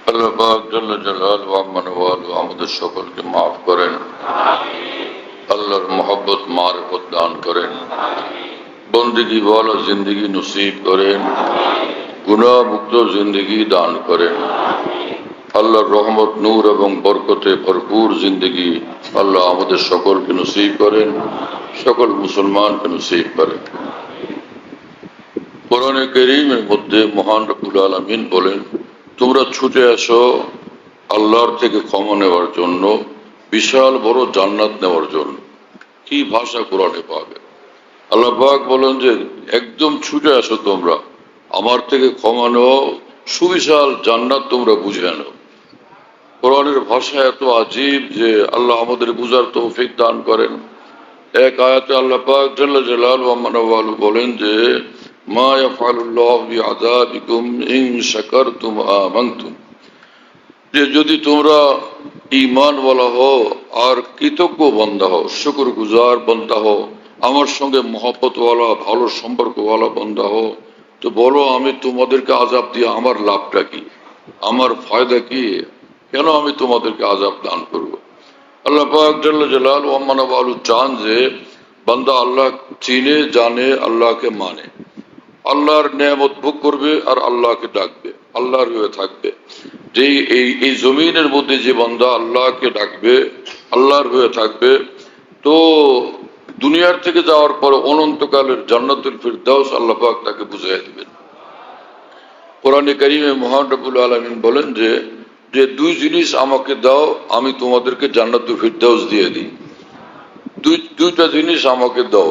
আল্লাহ পাক জাল্লা জালালুহু আম্মান ওয়ালু আমাদের সকলকে মাফ করেন, আল্লাহর মহব্বত মারিফত দান করেন, বন্দেগী ওয়ালা জিন্দগি নসিব করেন, গুনাহ মুক্ত জিন্দগি দান করেন। আল্লাহর রহমত নূর এবং বরকতে ভরপুর জিন্দগি আল্লাহ আমাদের সকলকে নসিব করেন, সকল মুসলমানকে নসিব করেন। কোরআনে কারীমের মধ্যে মহান রব্বুল আলামিন বলেন, তোমরা ছুটে আসো আল্লাহর থেকে ক্ষমা নেওয়ার জন্য, বিশাল বড় জান্নাত নেওয়ার জন্য। কি ভাষা কোরআনে পাক! আল্লাহ পাক বলেন যে একদম ছুটে আসো তোমরা আমার থেকে ক্ষমা নেও, সুবিশাল জান্নাত তোমরা বুঝে নাও। কোরআনের ভাষা এত আজীব যে আল্লাহ আমাদের বুঝার তৌফিক দান করেন। এক আয়াতে আল্লাহ পাক জাল্লা জালালুহু ওয়া বলেন যে মা ইয়াফআলুল্লাহু বিআযাবিকুম ইন শাকারতুম আমানতুম, যে যদি তোমরা ঈমানওয়ালা হও আর কৃতজ্ঞ বান্দা হও, শুকরগুজার বান্দা হও, আমার সঙ্গে মহব্বতওয়ালা ভালো সম্পর্কওয়ালা বান্দা হও, তো বলো আমি তোমাদেরকে আযাব দিয়ে আমার লাভটা কি, আমার ফায়দা কি, কেন আমি তোমাদেরকে আযাব দান করব? আল্লাহ পাক জাল্লা জালালুহু চান যে বান্দা আল্লাহ চিনে জানে, আল্লাহকে মানে, আল্লাহর নেয়ামত ভোগ করবে আর আল্লাহকে ডাকবে, আল্লাহর হয়ে থাকবে। যে এই জমিনের মধ্যে যে বান্দা আল্লাহকে ডাকবে, আল্লাহর হয়ে থাকবে, তো দুনিয়ার থেকে যাওয়ার পর অনন্তকালের জান্নাতুল ফিরদাউস আল্লাহ পাক তাকে বুঝিয়ে দিবেন। কোরআনে কারীমে মহান রব্বুল আলামিন বলেন যে দুই জিনিস আমাকে দাও, আমি তোমাদেরকে জান্নাতুল ফিরদাউস দিয়ে দিই। দুইটা জিনিস আমাকে দাও,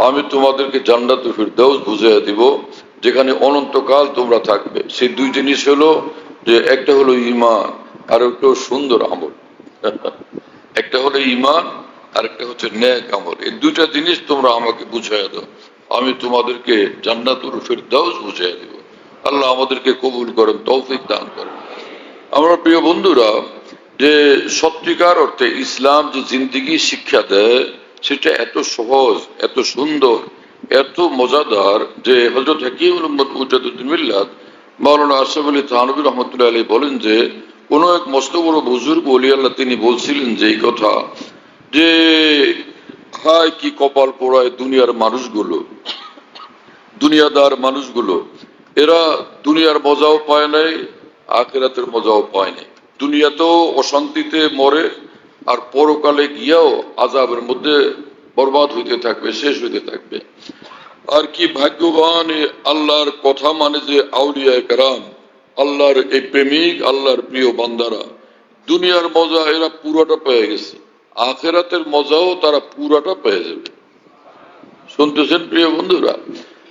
আমি তোমাদেরকে জান্নাতুল ফিরদাউস বুঝিয়ে দিব, যেখানে অনন্তকাল তোমরা থাকবে। সেই দুই জিনিস হলো যে একটা হলো ঈমান আর একটা সুন্দর আমল। একটা হলো ঈমান আর একটা হচ্ছে নেক আমল। এই দুইটা জিনিস তোমরা আমাকে বুঝিয়ে দাও, আমি তোমাদেরকে জান্নাতুল ফিরদাউস বুঝিয়ে দিব। আল্লাহ আমাদেরকে কবুল করেন, তৌফিক দান করেন। আমার প্রিয় বন্ধুরা, যে সত্যিকার অর্থে ইসলাম যে জিন্দেগি শিক্ষা দেয় সেটা এত সহজ, এত সুন্দর, এত মজাদার যে হযরত হাকিমুল উম্মত মুজাদ্দিদুল মিল্লাত মাওলানা আশরাফ আলী থানভী রাহমাতুল্লাহ আলাইহি বলেন যে কোন এক মস্ত বড় বুজুর্গ ওলি আল্লাহ তিনি বলছিলেন যে এই কথা, যে হায় কি কপাল পোড়ায় দুনিয়ার মানুষগুলো, দুনিয়াদার মানুষগুলো, এরা দুনিয়ার মজাও পায় নাই, আখিরাতের মজাও পায় নাই। দুনিয়াতেও অশান্তিতে মরে আর পরকালে গিয়াও আযাবের মধ্যে বরবাদ হইতে থাকবে, শেষ হইতে থাকবে। আর কি ভাগ্যবান আল্লাহর কথা মানে যে আউলিয়ায়ে কেরাম, আল্লাহর এই প্রেমিক, আল্লাহর প্রিয় বান্দারা, দুনিয়ার মজা এরা পুরোটা পেয়ে গেছে, আখিরাতের মজাও তারা পুরোটা পেয়ে যাবে। শুনতেছেন প্রিয় বন্ধুরা?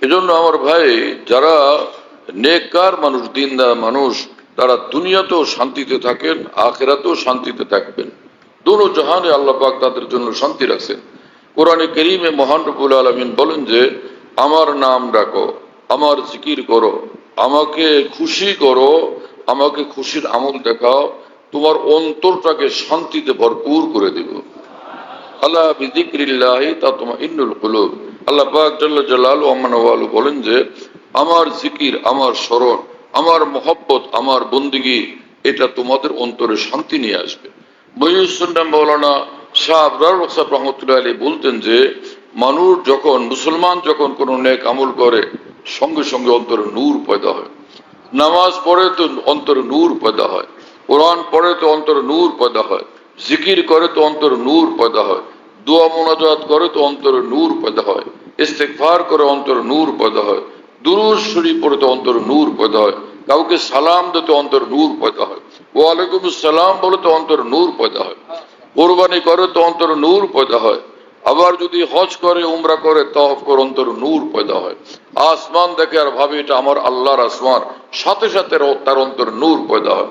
এজন্য আমার ভাই, যারা নেককার মানুষ, দিনদার মানুষ, তারা দুনিয়াতেও শান্তিতে থাকেন, আখিরাতেও শান্তিতে থাকবেন। দোনো জাহানে আল্লাহ পাক তাদের জন্য শান্তি রাখছেন। কোরআনে কারীমে মহান রব্বুল আলামিন বলেন যে আমার নাম ডাকো, আমার জিকির করো, আমাকে খুশি করো, আমাকে খুশির আমল দেখাও, তোমার অন্তরটাকে শান্তিতে ভরপুর করে দিব। আলা বিযিকরিল্লাহি তাতমাইন্নুল কুলুব। আল্লাহ পাক জাল্লা জালালুহু বলেন যে আমার জিকির, আমার স্মরণ, আমার মহব্বত, আমার বন্দেগী, এটা তোমাদের অন্তরে শান্তি নিয়ে আসবে। মহিউসুন্নাহ মাওলানা শাহ আবরার রহসাব রহমতুল্লাহ আলাইহি বলতেন যে মানুষ যখন, মুসলমান যখন কোনো নেক আমল করে, সঙ্গে সঙ্গে অন্তরে নূর পয়দা হয়। নামাজ পড়ে তো অন্তরে নূর পয়দা হয়, কোরআন পড়ে তো অন্তরে নূর পয়দা হয়, জিকির করে তো অন্তরে নূর পয়দা হয়, দোয়া মুনাজাত করে তো অন্তরে নূর পয়দা হয়, ইস্তেগফার করে অন্তরে নূর পয়দা হয়, দুরূদ শরীফ পড়ে তো অন্তরে নূর পয়দা হয়, কাউকে সালাম দিতে অন্তরে নূর পয়দা হয়, ওয়া আলাইকুমুস সালাম বলে তো অন্তরে নূর পয়দা হয়, কোরবানি করে তো অন্তরে নূর পয়দা হয়, আবার যদি হজ করে, উমরা করে, তাওয়াফ করে, অন্তরে নূর পয়দা হয়। আসমান দেখে আর ভাবে এটা আমার আল্লাহর আসমান, সাথে সাথে তার অন্তরে নূর পয়দা হয়।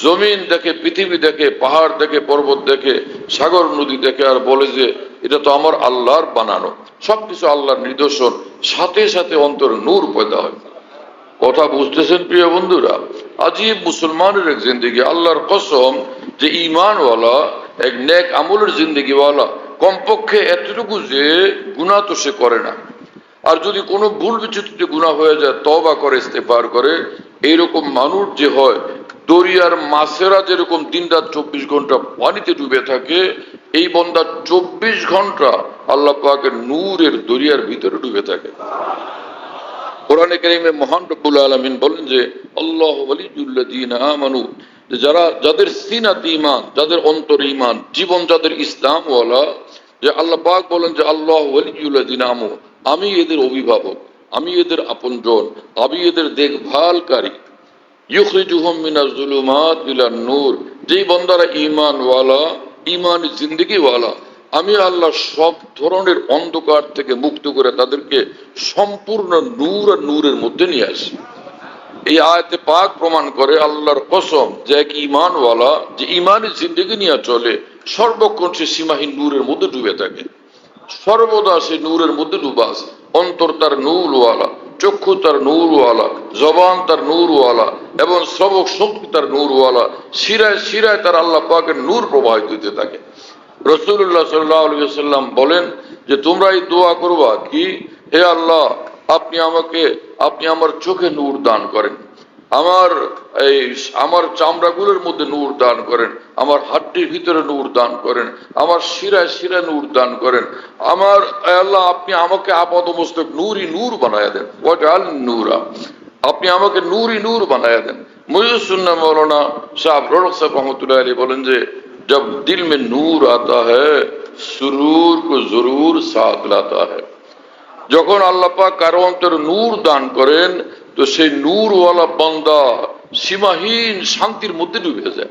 জমিন দেখে, পৃথিবী দেখে, পাহাড় দেখে, পর্বত দেখে, সাগর নদী দেখে আর বলে যে এটা তো আমার আল্লাহর বানানো, সবকিছু আল্লাহর নিদর্শন, সাথে সাথে অন্তরে নূর পয়দা হয়। কথা বুঝতেছেন প্রিয় বন্ধুরা? আজীব মুসলমানের এক জিন্দেগি, আল্লাহর কসম, যে ঈমানওয়ালা, এক নেক আমলের জিন্দেগিওয়ালা, কমপক্ষে এতটুকু যে গুনাহ তো সে করে না, আর যদি কোনো ভুল বিচ্যুতিতে গুনাহ হয়ে যায় তওবা করে, ইস্তেগফার করে, এইরকম মানুষ যে হয় দরিয়ার মাছেরা যেরকম দিন রাত 24 ঘন্টা পানিতে ডুবে থাকে, এই বান্দা 24 ঘন্টা আল্লাহ পাকের নূরের দরিয়ার ভিতরে ডুবে থাকে। কোরআনে কারীমে মহান রব্বুল আলামিন বলেন যে আল্লাহু ওয়ালিয়ুল্লাযীনা আমানু, যাদের সিনাত ঈমান, যাদের অন্তর ঈমান, জীবন যাদের ইসলাম ওয়ালা, যে আল্লাহ পাক বলেন যে আল্লাহু ওয়ালিয়ুল্লাযীনা আমানু, আমি এদের অভিভাবক, আমি এদের আপনজন, আমি এদের দেখভালকারী। ইউখরিজুহুম মিনাজ যুলুমাত ইলান নূর, যেই বান্দারা ঈমান ওয়ালা, ঈমানি জিন্দেগি ওয়ালা, আমি আল্লাহ সব ধরনের অন্ধকার থেকে মুক্ত করে তাদেরকে সম্পূর্ণ নূর আর নূরের মধ্যে নিয়ে আসি। এই আয়াতে পাক প্রমাণ করে আল্লাহর কসম যে এক ঈমানওয়ালা যে ঈমানি জিন্দেগি নিয়ে চলে, সর্বক্ষণ সে সীমাহীন নূরের মধ্যে ডুবে থাকে, সর্বদা সে নূরের মধ্যে ডুবা আছে। অন্তর তার নূরওয়ালা, চক্ষু তার নূরওয়ালা, জবান তার নূরওয়ালা এবং শ্রবক শক্তি তার নূরওয়ালা, শিরায় শিরায় তার আল্লাহ পাকের নূর প্রবাহিত হতে থাকে। রাসূলুল্লাহ সাল্লাল্লাহু আলাইহি ওয়াসাল্লাম বলেন যে তোমরা এই দোয়া করবা কি, হে আল্লাহ আপনি আমার চোখে নূর দান করেন, আমার চামড়াগুলোর মধ্যে নূর দান করেন, আমার হাড্ডির ভিতরে নূর দান করেন, আমার শিরায় শিরায় নূর দান করেন, আমার আল্লাহ আপনি আমাকে আপাদমস্তক নূরই নূর বানায়া দেন, ওয়াজআল নূরা, আপনি আমাকে নূরই নূর বানায়া দেন। মুফতি সুন্নাহ মৌলানা সাহেব রৌনক সাহেব রহমতুল্লাহ আলাইহি বলেন যে जब दिल में नूर आता है सुरूर को जरूर साथ लाता है, যখন আল্লাহ পাক কারো অন্তরে নূর দান করেন তো সেই নূরওয়ালা বান্দা সীমাহীন শান্তির মধ্যে ডুবে যায়,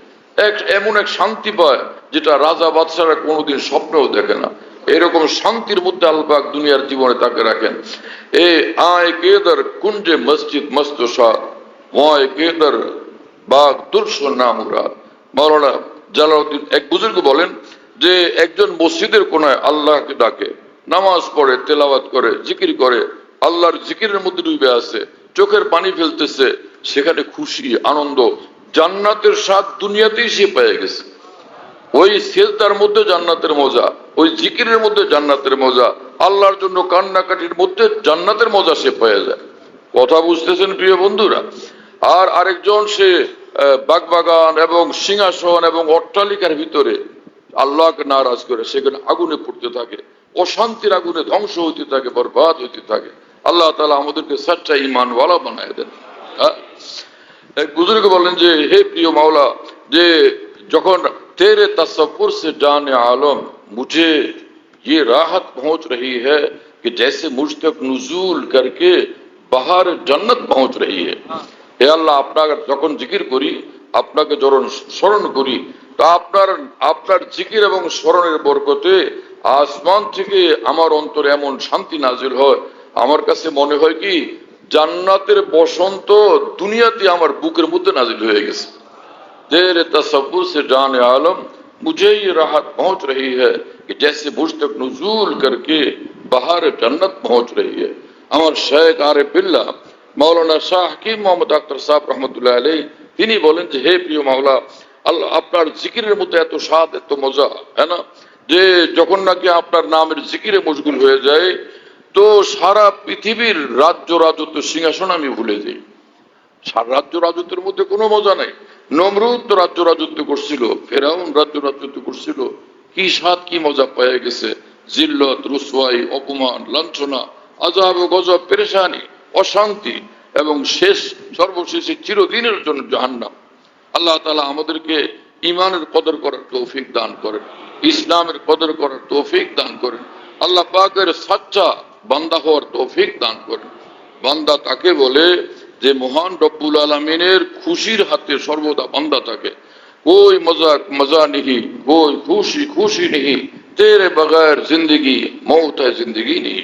এমন এক শান্তি পায় যেটা রাজা বাদশারা কোনোদিন স্বপ্নেও দেখে না। এরকম শান্তির মধ্যে আল্লাহ পাক দুনিয়ার জীবনে তাকে রাখেন। এ আয় কেদার কুঞ্জে মসজিদ মস্তশাদ, ওয়ায় কেদার বাগ দুর্শ নামুরাদ। মাওলানা জালালউদ্দিন এক বুজুর্গ বলেন যে একজন মসজিদের কোনায় আল্লাহকে ডাকে, নামাজ পড়ে, তেলাওয়াত করে, জিকির করে, আল্লাহর জিকিরের মধ্যে ডুবে আছে, চোখের পানি ফেলতেছে, সেখানে খুশি আনন্দ, জান্নাতের স্বাদ দুনিয়াতেই সে পেয়ে গেছে। ওই সেজদার মধ্যে জান্নাতের মজা, ওই জিকিরের মধ্যে জান্নাতের মজা, আল্লাহর জন্য কান্নাকাটির মধ্যে জান্নাতের মজা সে পেয়ে যায়। কথা বুঝতেছেন প্রিয় বন্ধুরা? আর আরেকজন সে বাগবাগান এবং সিংহাসন এবং অট্টালিকার ভিতরে আল্লাহকে নারাজ করে সেখানে আগুনে পড়তে থাকে, অশান্তির আগুনে ধ্বংস হইতে থাকে, বরবাদ হইতে থাকে। আল্লাহ তাআলা আমাদেরকে সচ্চা ঈমানওয়ালা বানায় দেন। এক বুজুর্গ বলেন যে হে প্রিয় মাওলা, যে যখন तेरे तसव्वुर से जाने आलम मुझे ये राहत पहुंच रही है कि जैसे मुझ तक नुजूल करके बाहर जन्नत पहुंच रही है। হে আল্লাহ, আপনাকে যখন জিকির করি, আপনাকে যখন স্মরণ করি, তা আপনার জিকির এবং স্মরণের বরকতে আসমান থেকে আমার অন্তরে এমন শান্তি নাজিল হয়, আমার কাছে মনে হয় কি জান্নাতের বসন্ত দুনিয়াতে আমার বুকের মধ্যে নাজিল হয়ে গেছে। तेरे तसव्वुर से जाने आलम मुझे ये राहत पहुंच रही है कि जैसे मुझ तक नुजूल करके बाहर जन्नत पहुंच रही है। আমার শেখ আরিফ বিল্লাহ মাওলানা শাহ হাকিম মোহাম্মদ আখতার সাহেব রহমতুল্লাহ আলাইহি তিনি বলেন যে হে প্রিয় মাওলা, আল্লাহ আপনার জিকিরের মধ্যে এত স্বাদ, এত মজা, হ্যাঁ না, যে যখন নাকি আপনার নামের জিকিরে মশগুল হয়ে যায় তো সারা পৃথিবীর রাজ্য রাজত্ব সিংহাসন আমি ভুলে যাই। সারা রাজ্য রাজত্বের মধ্যে কোনো মজা নাই। নমরুদ তো রাজ্য রাজত্ব করছিল, ফেরাউন রাজ্য রাজত্ব করছিল, কি স্বাদ কি মজা পেয়ে গেছে। জিল্লত, রুসওয়াই, অপমান, লাঞ্ছনা, আযাব ও গজব, পেরেশানি, অশান্তি এবং সর্বশেষে চিরদিনের জন্য জাহান্নাম। আল্লাহ তাআলা আমাদেরকে ঈমানের কদর করার তৌফিক দান করেন, ইসলামের কদর করার তৌফিক দান করেন, আল্লাহ পাকের সচ্চা বান্দা হওয়ার তৌফিক দান করেন। বান্দা তাকে বলে যে মহান রব্বুল আলামিনের খুশির হাতে সর্বদা বান্দা থাকে। कोई मजाक मजा नहीं, कोई खुशी खुशी नहीं, तेरे बगैर जिंदगी मौत है जिंदगी नहीं।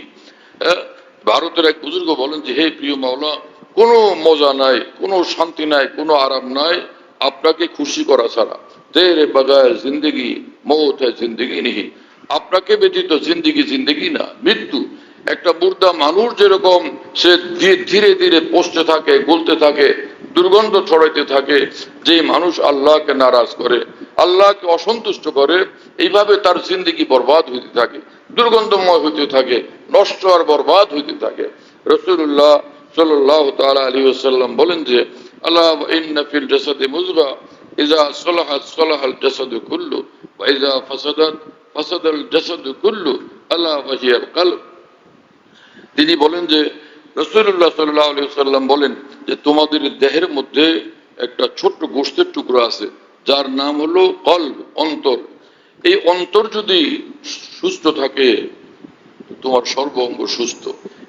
ভারতের এক বুজুর্গ বলেন যে হে প্রিয় মাওলা, কোনো মজা নাই, কোনো শান্তি নাই, কোনো আরাম নাই আপনাকে খুশি করা ছাড়া। তেরে বগैर जिंदगी मौत है जिंदगी नहीं, আপনাকে ব্যতীত জিন্দেগি জিন্দেগি না, মৃত্যু। একটা মুর্দা মানুষ যেরকম সে ধীরে ধীরে পচতে থাকে, গলতে থাকে, দুর্গন্ধ ছড়াইতে থাকে, যে মানুষ আল্লাহকে নারাজ করে, আল্লাহকে অসন্তুষ্ট করে, এইভাবে তার জিন্দেগি বরবাদ হইতে থাকে, দুর্গন্ধময় হইতে থাকে, নষ্ট আর বরবাদ হইতে থাকে। রাসূলুল্লাহ সাল্লাল্লাহু তাআলা আলাইহি ওয়াসাল্লাম বলেন যে আলা ইন্না ফিল জাসাদি মুযগা ইযা সালাহাত সালাহাল জাসাদু কুল্লু ওয়া ইযা ফাসাদাত ফাসাদাল জাসাদু কুল্লু আলা ওয়া হিয়াল কলব। তিনি বলেন যে রাসূলুল্লাহ সাল্লাল্লাহু আলাইহি ওয়াসাল্লাম বলেন যে তোমাদের দেহের মধ্যে একটা ছোট্ট গোশতের টুকরো আছে যার নাম হলো কলব, অন্তর। এই অন্তর যদি সুস্থ থাকে তোমার সর্ব অঙ্গ সুস্থ।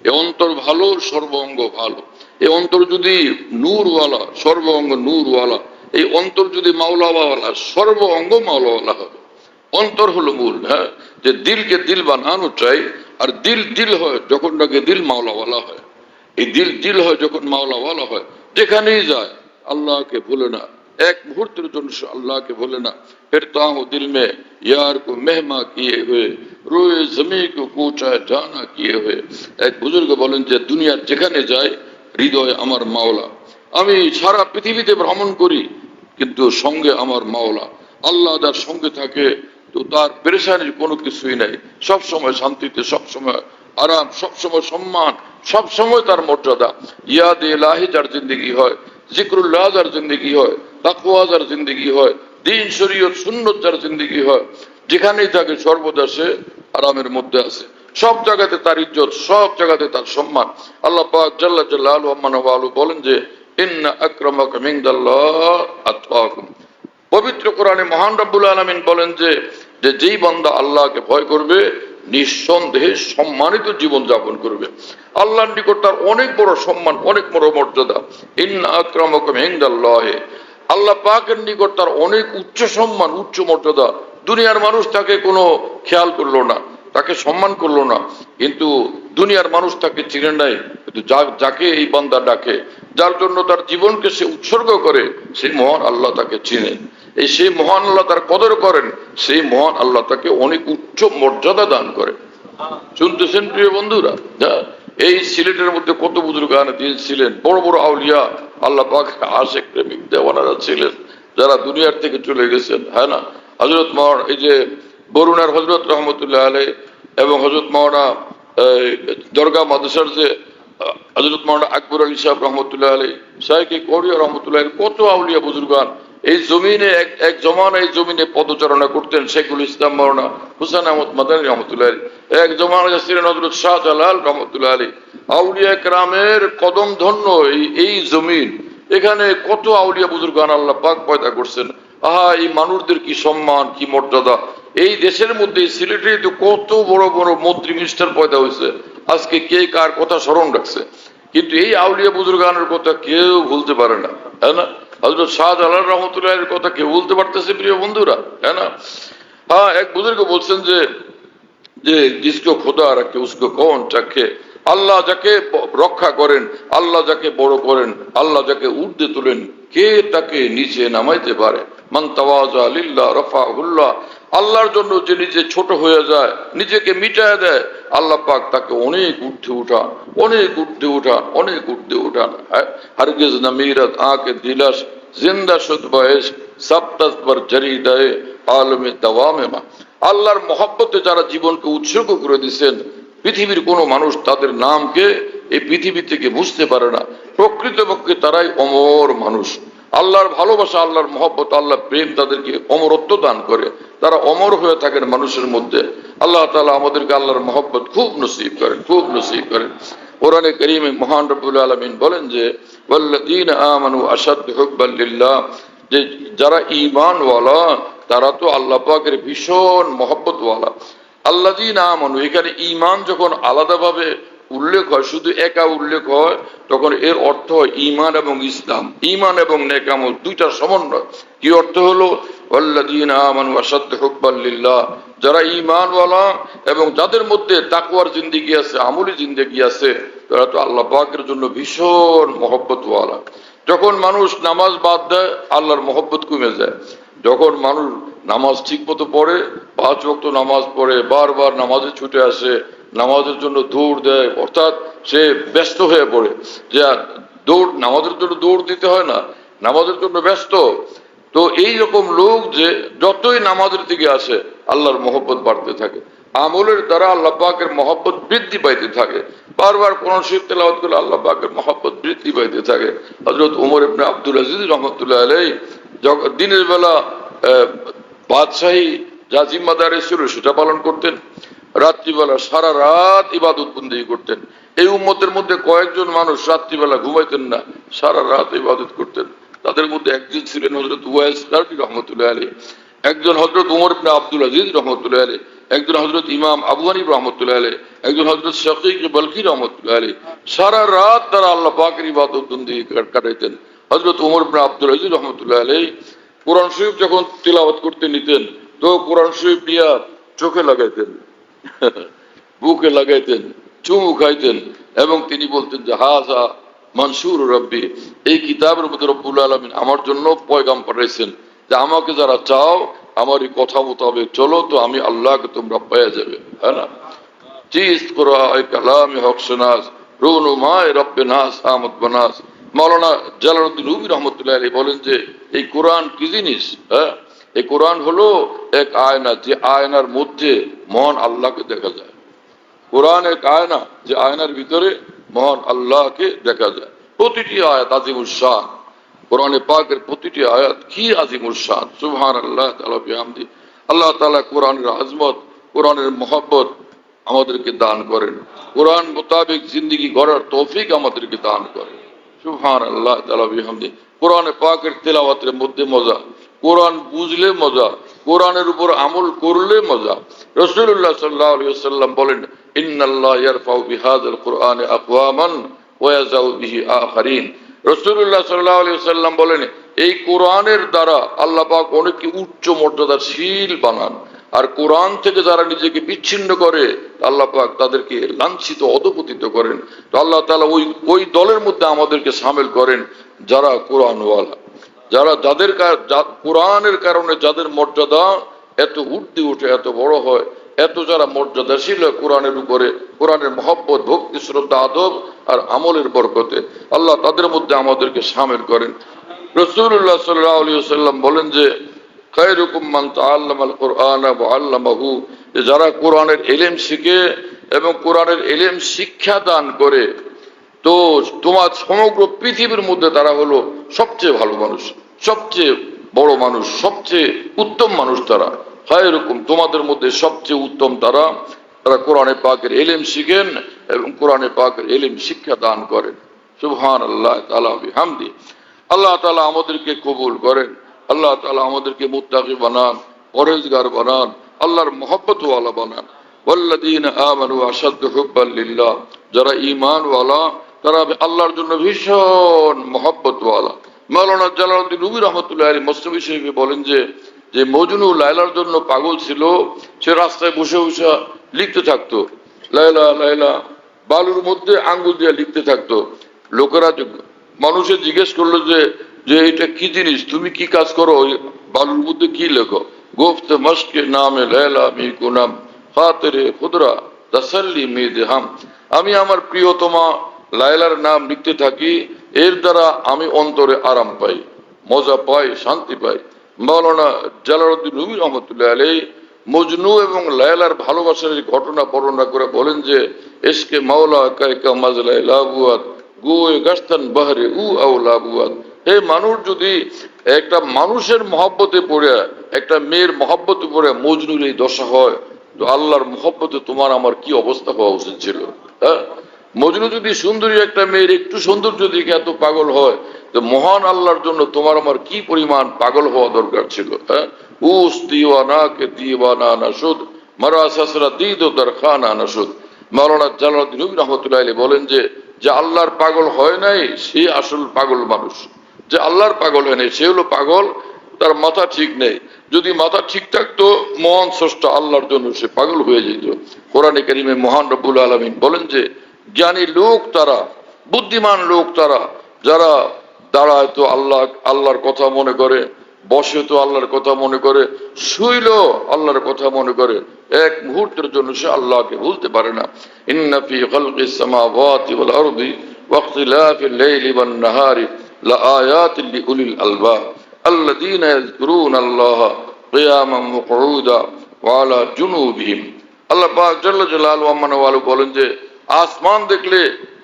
এই অন্তর ভালো, সর্ব অঙ্গ ভালো। এই অন্তর যদি নূরওয়ালা, সর্ব অঙ্গ নূরওয়ালা। এই অন্তর যদি মাওলাওয়ালা, সর্ব অঙ্গ মাওলাওয়ালা হবে। অন্তর হলো মূল। হ্যাঁ, যে দিলকে দিল বানানো চাই, আর দিল দিল হয় যখন নাকি দিল মাওলাওয়ালা হয়। এই দিল দিল হয় যখন মাওলাওয়ালা হয়, যেখানেই যায় আল্লাহকে ভুলে না, এক মুহূর্তের জন্য সে আল্লাহকে ভুলে না। फिरता हूँ दिल में यार को मेहमा किए हुए रोए जमी को कूचा जाना किए हुए। এক বুজুর্গ বলেন যে দুনিয়ার যেখানে যায় হৃদয় আমার মাওলা। আমি সারা পৃথিবীতে ভ্রমণ করি কিন্তু সঙ্গে আমার মাওলা। আল্লাহ যার সঙ্গে থাকে তো তার পেরেশানির কোনো কিছুই নাই। সব সময় শান্তিতে, সব সময় আরাম, সব সময় সম্মান, সব সময় তার মর্যাদা। ইয়াদ ইলাহি যার জিন্দেগি হয়, জিক্রুল্লাহ যার জিন্দেগি হয়, তাকওয়া যার জিন্দেগি হয়, দিন শরীয়ত সুন্নত যার জিন্দেগি হয়, যেখানেই থাকে সর্বদা সে আরামের মধ্যে আছে। সব জায়গাতে তার ইজ্জত, সব জায়গাতে তার সম্মান। আল্লাহ পাক জাল্লা জালালু ওয়া আলা বলেন যে ইন্না আকরামাকুম ইনদাল্লাহ আতকাকুম। পবিত্র কোরআনে মহান রব্বুল আলামিন বলেন যে যেই বান্দা আল্লাহকে ভয় করবে নিঃসন্দেহে সম্মানিত জীবন যাপন করবে। আল্লাহর নিকট তার অনেক বড় সম্মান, অনেক বড় মর্যাদা। ইন্না আকরামাকুম ইনদাল্লাহ, আল্লাহ পাকের নিকট তার অনেক উচ্চ সম্মান, উচ্চ মর্যাদা। দুনিয়ার মানুষ তাকে কোনো খেয়াল করলো না, তাকে সম্মান করলো না, কিন্তু দুনিয়ার মানুষ তাকে চিনে নাই। কিন্তু যাকে এই বান্দা ডাকে, যার জন্য তার জীবনকে সে উৎসর্গ করে, সেই মহান আল্লাহ তাকে চিনেন। সেই মহান আল্লাহ তার কদর করেন, সেই মহান আল্লাহ তাকে অনেক উচ্চ মর্যাদা দান করে। শুনতেছেন প্রিয় বন্ধুরা? এই সিলেটের মধ্যে কত বুজুর্গ দিন ছিলেন, বড় বড় আউলিয়া, আল্লাহ পাক আশেক প্রেমিক দেওয়ানারা ছিলেন, যারা দুনিয়ার থেকে চলে গেছেন। হ্যাঁ না, হযরত মাওলানা, এই যে বরুণার হযরত রহমতুল্লাহ আলাইহি এবং হযরত মাওলানা দরগা মাদ্রাসার যে হযরত মাওলানা আকবর আলী সাহেব রহমতুল্লাহ আলাইহি, শাইখ কোরিয়া রহমতুল্লাহ আলাইহি, কত আউলিয়া বুজুর্গান এই জমিনে এক জমানায় এই জমিনে পদচারণা করতেন। শেখুল ইসলাম মাওলানা হুসাইন আহমদ মাদানী রহমতুল্লাহ আলাইহি, এক জমানায় ছিলেন হযরত শাহজালাল রহমতুল্লাহ আলাইহি। আউলিয়া কেরামের কদম ধন্য এই জমিন, এখানে কত আউলিয়া বুজুর্গান আল্লাহ পাক পয়দা করছেন। আহা, এই মানুষদের কি সম্মান, কি মর্যাদা! এই দেশের মধ্যে সিলেটে তো কত বড় বড় মন্ত্রী মিনিস্টার পয়দা হয়েছে, আজকে কে কার কথা স্মরণ রাখছে, কিন্তু এই আউলিয়া বুজুর্গানের কথা কেউ ভুলতে পারে না। হ্যাঁ না, হযরত শাহজালাল রহমতুল্লাহের কথা কেউ বলতে পারতেছে প্রিয় বন্ধুরা? হ্যাঁ না। হ্যাঁ, এক বুজুর্গ বলছেন যে জিসকো খোদা রাখে উসকো কौन চাখে। আল্লাহ যাকে রক্ষা করেন, আল্লাহ যাকে বড় করেন, আল্লাহ যাকে ঊর্ধ্বে তোলেন, কে তাকে নিচে নামাইতে পারে? মান তাওয়াজা লিল্লাহ রাফাহুল্লাহ। আল্লাহর জন্য যে নিজে ছোট হয়ে যায়, নিজেকে মিটায় দেয়, আল্লাহ পাক তাকে অনেক ঊর্ধ্বে উঠান, অনেক ঊর্ধ্বে উঠান, অনেক ঊর্ধ্বে উঠান। হরগিজ নমিরত আকে দিলাস জিন্দা শুদ বয়স সবতস পর জরিদায়ে আলমে দাওয়ামে মা। আল্লাহর মহব্বতে যারা জীবনকে উৎসর্গ করে দিয়েছেন, পৃথিবীর কোনো মানুষ তাদের নামকে এই পৃথিবী থেকে বুঝতে পারে না। প্রকৃতপক্ষে তারাই অমর মানুষ। আল্লাহর ভালোবাসা, আল্লাহর মহব্বত, আল্লাহর প্রেম তাদেরকে অমরত্ব দান করে, তারা অমর হয়ে থাকেন মানুষের মধ্যে। আল্লাহ তাআলা আমাদেরকে আল্লাহর মহব্বত খুব নসিব করেন, খুব নসিব করেন। কোরআনে কারীমে মহান রব্বুল আলামিন বলেন যে ওয়াল্লাযীনা আমানু আশাদ্দু হুব্বান লিল্লাহ, যে যারা ঈমানওয়ালা তারা তো আল্লাহ পাকের ভীষণ মহব্বতওয়ালা। আল্লাযীনা আমানু, এখানে ঈমান যখন আলাদাভাবে উল্লেখ হয়, শুধু একা উল্লেখ হয়, তখন এর অর্থ হয় ঈমান এবং ইসলাম, ঈমান এবং নেক আমল দুইটার সমন্বয়। কি অর্থ হলো? ওয়াল্লাযীনা আমানু আশাদ্দু হুব্বান লিল্লাহ, যারা ঈমানওয়ালা এবং যাদের মধ্যে তাকওয়ার জিন্দেগি আছে, আমলি জিন্দেগি আছে, তারা তো আল্লাহ পাকের জন্য ভীষণ মহব্বতওয়ালা। যখন মানুষ নামাজ বাদ দেয়, আল্লাহর মহব্বত কমে যায়। যখন মানুষ নামাজ ঠিক মতো পড়ে, 5 ওয়াক্ত নামাজ পড়ে, বারবার নামাজে ছুটে আসে, নামাজের জন্য দৌড় দেয়, অর্থাৎ সে ব্যস্ত হয়ে পড়ে, যে নামাজের জন্য দৌড় দিতে হয় না, নামাজের জন্য ব্যস্ত। তো এই রকম লোক যে যতই নামাজের দিকে আসে, আল্লাহর মহব্বত বাড়তে থাকে। আমলের দ্বারা আল্লাহ পাকের মহব্বত বৃদ্ধি পাইতে থাকে। বারবার কোরআন শরীফ তেলাওয়াত করলে আল্লাহ পাকের মহব্বত বৃদ্ধি পাইতে থাকে। হযরত ওমর ইবনে আব্দুল আজিজ রহমতুল্লাহ আলাইহি দিনের বেলা বাদশাহী যা জিম্মাদারি ছিল সেটা পালন করতেন, রাত্রিবেলা সারা রাত ইবাদত বন্দেগী করতেন। এই উম্মতের মধ্যে কয়েকজন মানুষ রাত্রিবেলা ঘুমাইতেন না, সারা রাত ইবাদত করতেন। তাদের মধ্যে একজন ছিলেন হযরত ওয়াইস কারনী রহমতুল্লাহ আলাইহি, একজন হযরত ওমর ইবনে আব্দুল আজিজ রহমতুল্লাহ আলাইহি, একজন হযরত ইমাম আবু হানিফা রহমতুল্লাহ আলাইহি, একজন হযরত শাকিক বলখি রহমতুল্লাহ আলাইহি। সারা রাত তারা আল্লাহ পাকের ইবাদত বন্দেগী কাটাইতেন। হযরত ওমর ইবনে আব্দুল আজিজ রহমতুল্লাহ আলাইহি কোরআন শরীফ যখন তিলাওয়াত করতে নিতেন তো কোরআন শরীফ নিয়ে চোখে লাগাইতেন, বুকে লাগাইতেন, চুমু খাইতেন এবং তিনি বলতেন যে হাযা মানসুর রব্বি, এই কিতাবের মধ্যে রব্বুল আলামিন আমার জন্য পয়গাম পাঠাইছেন যে আমাকে যারা চাও আমার এই কথা মোতাবেক চলো তো আমি আল্লাহকে তোমরা পেয়ে যাবে। হ্যাঁ না, চিজ করা কালামি হক শনাস রুনুমায় রব্বে নাস আহমদ বানাস। মাওলানা জালালউদ্দিন রুমি রহমতুল্লাহ আলাইহি বলেন যে এই কোরআন কি জিনিস? হ্যাঁ, এই কোরআন হলো এক আয়না, যে আয়নার মধ্যে মহান আল্লাহকে দেখা যায়। কোরআন এক আয়না, যে আয়নার ভিতরে মহান আল্লাহকে দেখা যায়। প্রতিটি আয়াত আজিমুল শান, কোরআনে পাকের প্রতিটি আয়াত কি আজিমুল শান। সুবহানাল্লাহ তাআলা বিহামদি। আল্লাহ তাআলা কোরআনের আজমত, কোরআনের মহব্বত আমাদেরকে দান করেন, কোরআন মোতাবেক জিন্দেগি গড়ার তৌফিক আমাদেরকে দান করেন। সুবহানাল্লাহ তাআলা বিহামদি। কোরআনে পাকের তেলাওয়াতের মধ্যে মজা, কোরআন বুঝলে মজা, কোরআনের উপর আমল করলে মজা। রাসূলুল্লাহ সাল্লাল্লাহু আলাইহি ওয়াসাল্লাম বলেন ইন্নাল্লাহ ইয়ারফাউ বিহাযাল কুরআনি আকওয়ামান ওয়া ইয়াযাউ বিহি আখারিন। রাসূলুল্লাহ সাল্লাল্লাহু আলাইহি ওয়াসাল্লাম বলেন এই কোরআনের দ্বারা আল্লাহ পাক অনেককে উচ্চ মর্যাদাশীল বানান, আর কোরআন থেকে যারা নিজেকে বিচ্ছিন্ন করে আল্লাহ পাক তাদেরকে লাঞ্ছিত অধপতিত করেন। তো আল্লাহ তাআলা ওই দলের মধ্যে আমাদেরকে শামিল করেন যারা কোরআনওয়ালা, যারা যাদের কোরআনের কারণে যাদের মর্যাদা এত ঊর্ধ্বে উঠে, এত বড় হয়, এত যারা মর্যাদাশীল হয় কোরআনের উপরে, কোরআনের মহব্বত, ভক্তি, শ্রদ্ধা, আদব আর আমলের বরকতে আল্লাহ তাদের মধ্যে আমাদেরকে শামিল করেন। রাসূলুল্লাহ সাল্লাল্লাহু আলাইহি ওয়াসাল্লাম বলেন যে খায়রুকুম মান তাআল্লামাল কুরআনা ওয়া আল্লামাহু, যারা কোরআনের ইলম শিখে এবং কোরআনের ইলম শিক্ষা দান করে, তো তোমার সমগ্র পৃথিবীর মধ্যে তারা হলো সবচেয়ে ভালো মানুষ, সবচেয়ে বড় মানুষ, সবচেয়ে উত্তম মানুষ। তারা খায়রুকুম, তোমাদের মধ্যে সবচেয়ে উত্তম তারা, তারা কোরআনে পাকের ইলম শিখেন এবং কোরআনে পাকের ইলম শিক্ষা দান করেন। সুবহানাল্লাহ তাআলা বিহামদি। আল্লাহ তাআলা আমাদেরকে কবুল করেন, আল্লাহ তাআলা আমাদেরকে মুত্তাকি বানান, পরহেজগার বানান, আল্লাহর মহব্বত ওয়ালা বানান। ওয়াল্লাযীনা আমানু আশাদ্দু হুব্বান লিল্লাহ, যারা ঈমান ওয়ালা তারা আল্লাহর জন্য ভীষণ মহব্বত ওয়ালা। মাওলানা জালালউদ্দিন রুমি রাহমাতুল্লাহ আলাইহি মসনবী শরীফে বলেন যে মজনু লায়লার জন্য পাগল ছিল, সে রাস্তায় বসে বসে লিখতে থাকতো, লায়লা লায়লা, বালুর মধ্যে আঙ্গুল দিয়ে লিখতে থাকতো। লোকেরা মানুষে জিজ্ঞেস করলো যে এটা কি জিনিস, তুমি কি কাজ করো, বালুর মধ্যে কি লেখো? গোফতে মস্কে নামে লায়লা মি কুনাম খাতিরে খুদরা তাসাল্লি মিদহাম, আমি আমার প্রিয়তমা লায়লার নাম লিখতে থাকি, এর দ্বারা আমি অন্তরে আরাম পাই, মজা পাই, শান্তি পাই। মাওলানা জালালউদ্দিন রুমি রহমতুল্লাহ আলাইহি মজনু এবং লায়লার ভালোবাসার ঘটনা বর্ণনা করে বলেন যে এসকে মাওলা কায়কা মাজলা লাবুয়াত গোয়ে গাস্তান বাহরে উ আওলা বুয়াত। হে মানুষ, যদি একটা মানুষের মহব্বতে পড়ে, একটা মেয়ের মহব্বতে পড়ে মজনুর এই দশা হয়, তো আল্লাহর মহব্বতে তোমার আমার কি অবস্থা হওয়া উচিত ছিল? হ্যাঁ, মজনু যদি সুন্দরী একটা মেয়ের একটু সৌন্দর্য দিকে এত পাগল হয়, তো মহান আল্লাহর জন্য তোমার আমার কি পরিমাণ পাগল হওয়া দরকার ছিল? হ্যাঁ, উস দিওয়ানা কে দিওয়ানা নাশুদ মারা সাসরা দিদ দরখানা নাশুদ। মাওলানা জালালউদ্দিন রুমি রাহমাতুল্লাহ আলাইহি বলেন যে আল্লাহর পাগল হয় নাই সে আসল পাগল মানুষ, যে আল্লাহর পাগল হয় নাই সে হলো পাগল, তার মাথা ঠিক নেই। যদি মাথা ঠিক থাকতো মহান স্রষ্টা আল্লাহর জন্য সে পাগল হয়ে যেত। কোরআনে কারিমে মহান রব্বুল আলামিন বলেন যে জ্ঞানী লোক তারা, বুদ্ধিমান লোক তারা, যারা দাঁড়ায় তো আল্লাহর কথা মনে করে, বসে তো আল্লাহর কথা মনে করে, শুইল আল্লাহর কথা মনে করে, এক মুহূর্তের জন্য সে আল্লাহকে ভুলতে পারে না। ইন্না ফি খালকিস সামাওয়াতি ওয়াল আরদি ওয়া ইখতিলাফিল লাইলি ওয়ান নাহারি লাআয়াতিন লিউলিল আলবাব আল্লাযীনা ইয়াযকুরুনাল্লাহা কিয়ামান ওয়া কুউদা ওয়া আলা জুনুবিহিম আল্লাহ পাক জাল্লা জালালু আম্মানা ওয়ালু বলেন যে আসমান দেখলে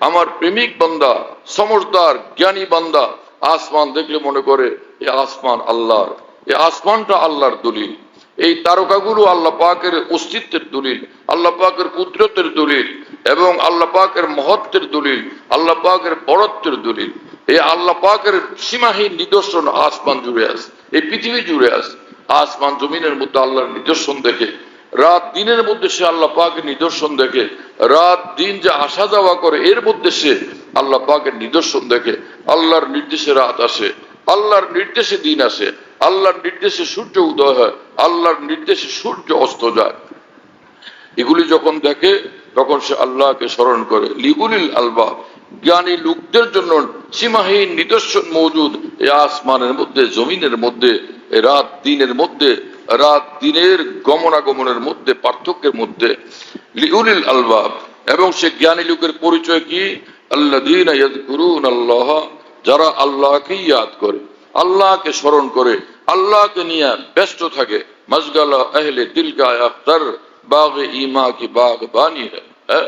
আমার প্রেমিক বান্দা, সমঝদার জ্ঞানী বান্দা আসমান দেখলে মনে করে এই আসমান আল্লাহর, এই আসমানটা আল্লাহর দলিল, এই তারকাগুলো আল্লাহ পাকের অস্তিত্বের দলিল, আল্লাহ পাকের কুদরতের দলিল এবং আল্লাহ পাকের মহত্বের দলিল, আল্লাহ পাকের বড়ত্বের দলিল। এই আল্লাহ পাকের সীমাহীন নিদর্শন আসমান জুড়ে আছে, এই পৃথিবী জুড়ে আছে। আসমান জমিনের মধ্যে আল্লাহর নিদর্শন দেখে, রাত দিনের মধ্যে সে আল্লাহ পাকের নিদর্শন দেখে, রাত দিন যে আসা যাওয়া করে এর মধ্যে সে আল্লাহ পাকের নিদর্শন দেখে। আল্লাহর নির্দেশে রাত আসে, আল্লাহর নির্দেশে দিন আসে, আল্লাহর নির্দেশে সূর্য উদয় হয়, আল্লাহর নির্দেশে সূর্য অস্ত যায়। এগুলি যখন দেখে তখন সে আল্লাহকে স্মরণ করে। লিউলিল আলবাব, জ্ঞানী লোকদের জন্য সীমাহীন নিদর্শন মজুদ এই আসমানের মধ্যে, জমিনের মধ্যে, রাত দিনের মধ্যে, রাত দিনের গমনাগমনের মধ্যে, পার্থক্যের মধ্যে। লিউলিল আলবাব, এবং সে জ্ঞানী লোকের পরিচয় কি? আল্লাযীনা ইয়াযকুরুনাল্লাহ, যারা আল্লাহকে ইয়াদ করে, আল্লাহকে স্মরণ করে, আল্লাহকে নিয়ে ব্যস্ত থাকে। মশগালা আহলে দিল কা আখতার বাগে ইমা কি বাগ বানি হ্যাঁ।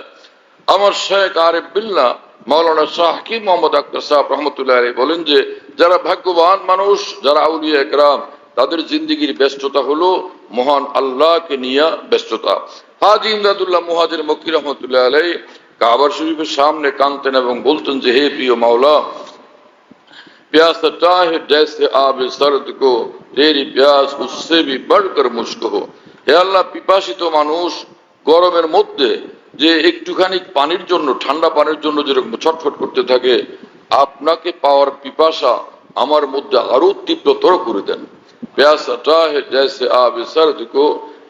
আমার শেখ আরিফ বিল্লাহ মাওলানা শাহ কি মোহাম্মদ আখতার সাহেব রহমতুল্লাহ আলাইহি বলেন যে যারা ভাগ্যবান মানুষ, যারা আউলিয়া একরাম, তাদের জিন্দেগির ব্যস্ততা হলো মহান আল্লাহকে নিয়ে ব্যস্ততা। হাজী ইমদাদুল্লাহ মুহাজির মক্কি রহমতুল্লাহ আলাইহি কাবা শরীফের সামনে কাঁদতেন এবং বলতেন যে হে প্রিয় মাওলা, प्यासा है जैसे आब सर्द को तेरी प्यास उससे भी बढ़कर मुश्क हो। হে আল্লাহ, পিপাসিত মানুষ গরমের মধ্যে যে একটুখানি পানির জন্য, ঠান্ডা পানির জন্য যেরকম ছটফট করতে থাকে, আপনাকে পাওয়ার পিপাসা আমার মধ্যে আরো তীব্রতর করে দেন। प्यासा है जैसे आब सर्द को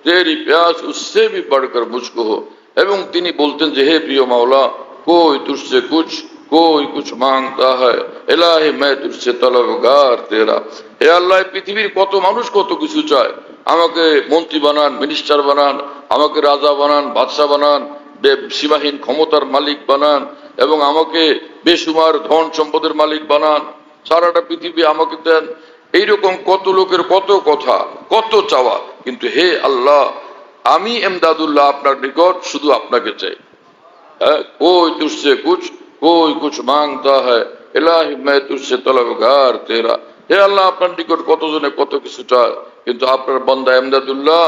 तेरी प्यास उससे भी बढ़कर मुश्क हो। এবং তিনি বলতেন যে হে প্রিয় মাওলা, कोई तुझसे कुछ कोई कुछ मांगता है इलाही मैं तुझसे तलबगार तेरा। হে আল্লাহ, পৃথিবীর কত মানুষ কত কিছু চায়, আমাকে মন্ত্রী বানান, মিনিস্টার বানান, আমাকে রাজা বানান, বাদশাহ বানান, সীমাহীন ক্ষমতার মালিক বানান এবং আমাকে বেসুমার ধন সম্পদের মালিক বানান, সারাটা পৃথিবী আমাকে দেন। এইরকম কত লোকের কত কথা, কত চাওয়া, কিন্তু হে আল্লাহ, আমি এমদাদুল্লাহ আপনার নিকট শুধু আপনাকে চাই। कोई तुझसे कुछ कोई कुछ मांगता है इलाही मैं तुझसे तलबगार तेरा। হে আল্লাহ, আপনার নিকট কতজনে কত কিছু চায়, কিন্তু আপনার বান্দা এমদাদুল্লাহ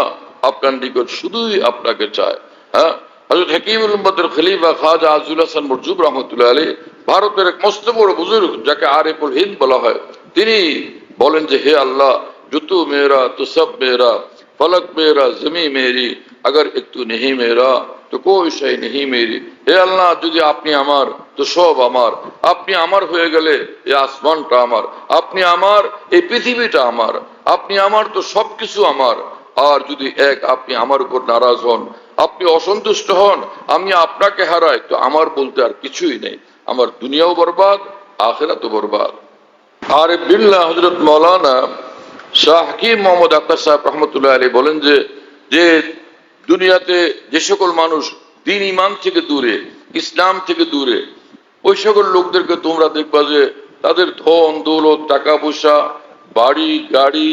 আপনার নিকট শুধুই আপনাকে চায়। হ্যাঁ, হযরত হাকিমুল উম্মতের খলিফা খাজা আযুল হাসান মরজুব রহমতুল্লাহ আলাইহি, ভারতের এক মস্ত বড় বুজুর্গ যাকে আরিফুল হিন্দ বলা হয়, তিনি বলেন যে হে আল্লাহ, जो तू मेरा तो सब मेरा, फलक मेरा जमी मेरी, अगर एक तू नहीं मेरा তো कोई शय नहीं मेरी। হে আল্লাহ, যদি আপনি আমার তো সব আমার, আপনি আমার হয়ে গেলে এই আসমানটা আমার, আপনি আমার এই পৃথিবীটা আমার, আপনি আমার তো সবকিছু আমার। আর যদি এক আপনি আমার উপর নারাজ হন, আপনি অসন্তুষ্ট হন, আমি আপনাকে হারাই, তো আমার বলতে আর কিছুই নেই, আমার দুনিয়াও বরবাদ, আখিরাতও বরবাদ। আরিফ বিল্লাহ হযরত মাওলানা শাহ হাকিম মোহাম্মদ আখতার সাহেব রহমতুল্লাহ আলাইহি বলেন যে যে দুনিয়াতে যে সকল মানুষ দ্বীন ঈমান থেকে দূরে, ইসলাম থেকে দূরে, ওই সকল লোকদেরকে তোমরা দেখবা যে তাদের ধন দৌলত, টাকা পয়সা, বাড়ি গাড়ি,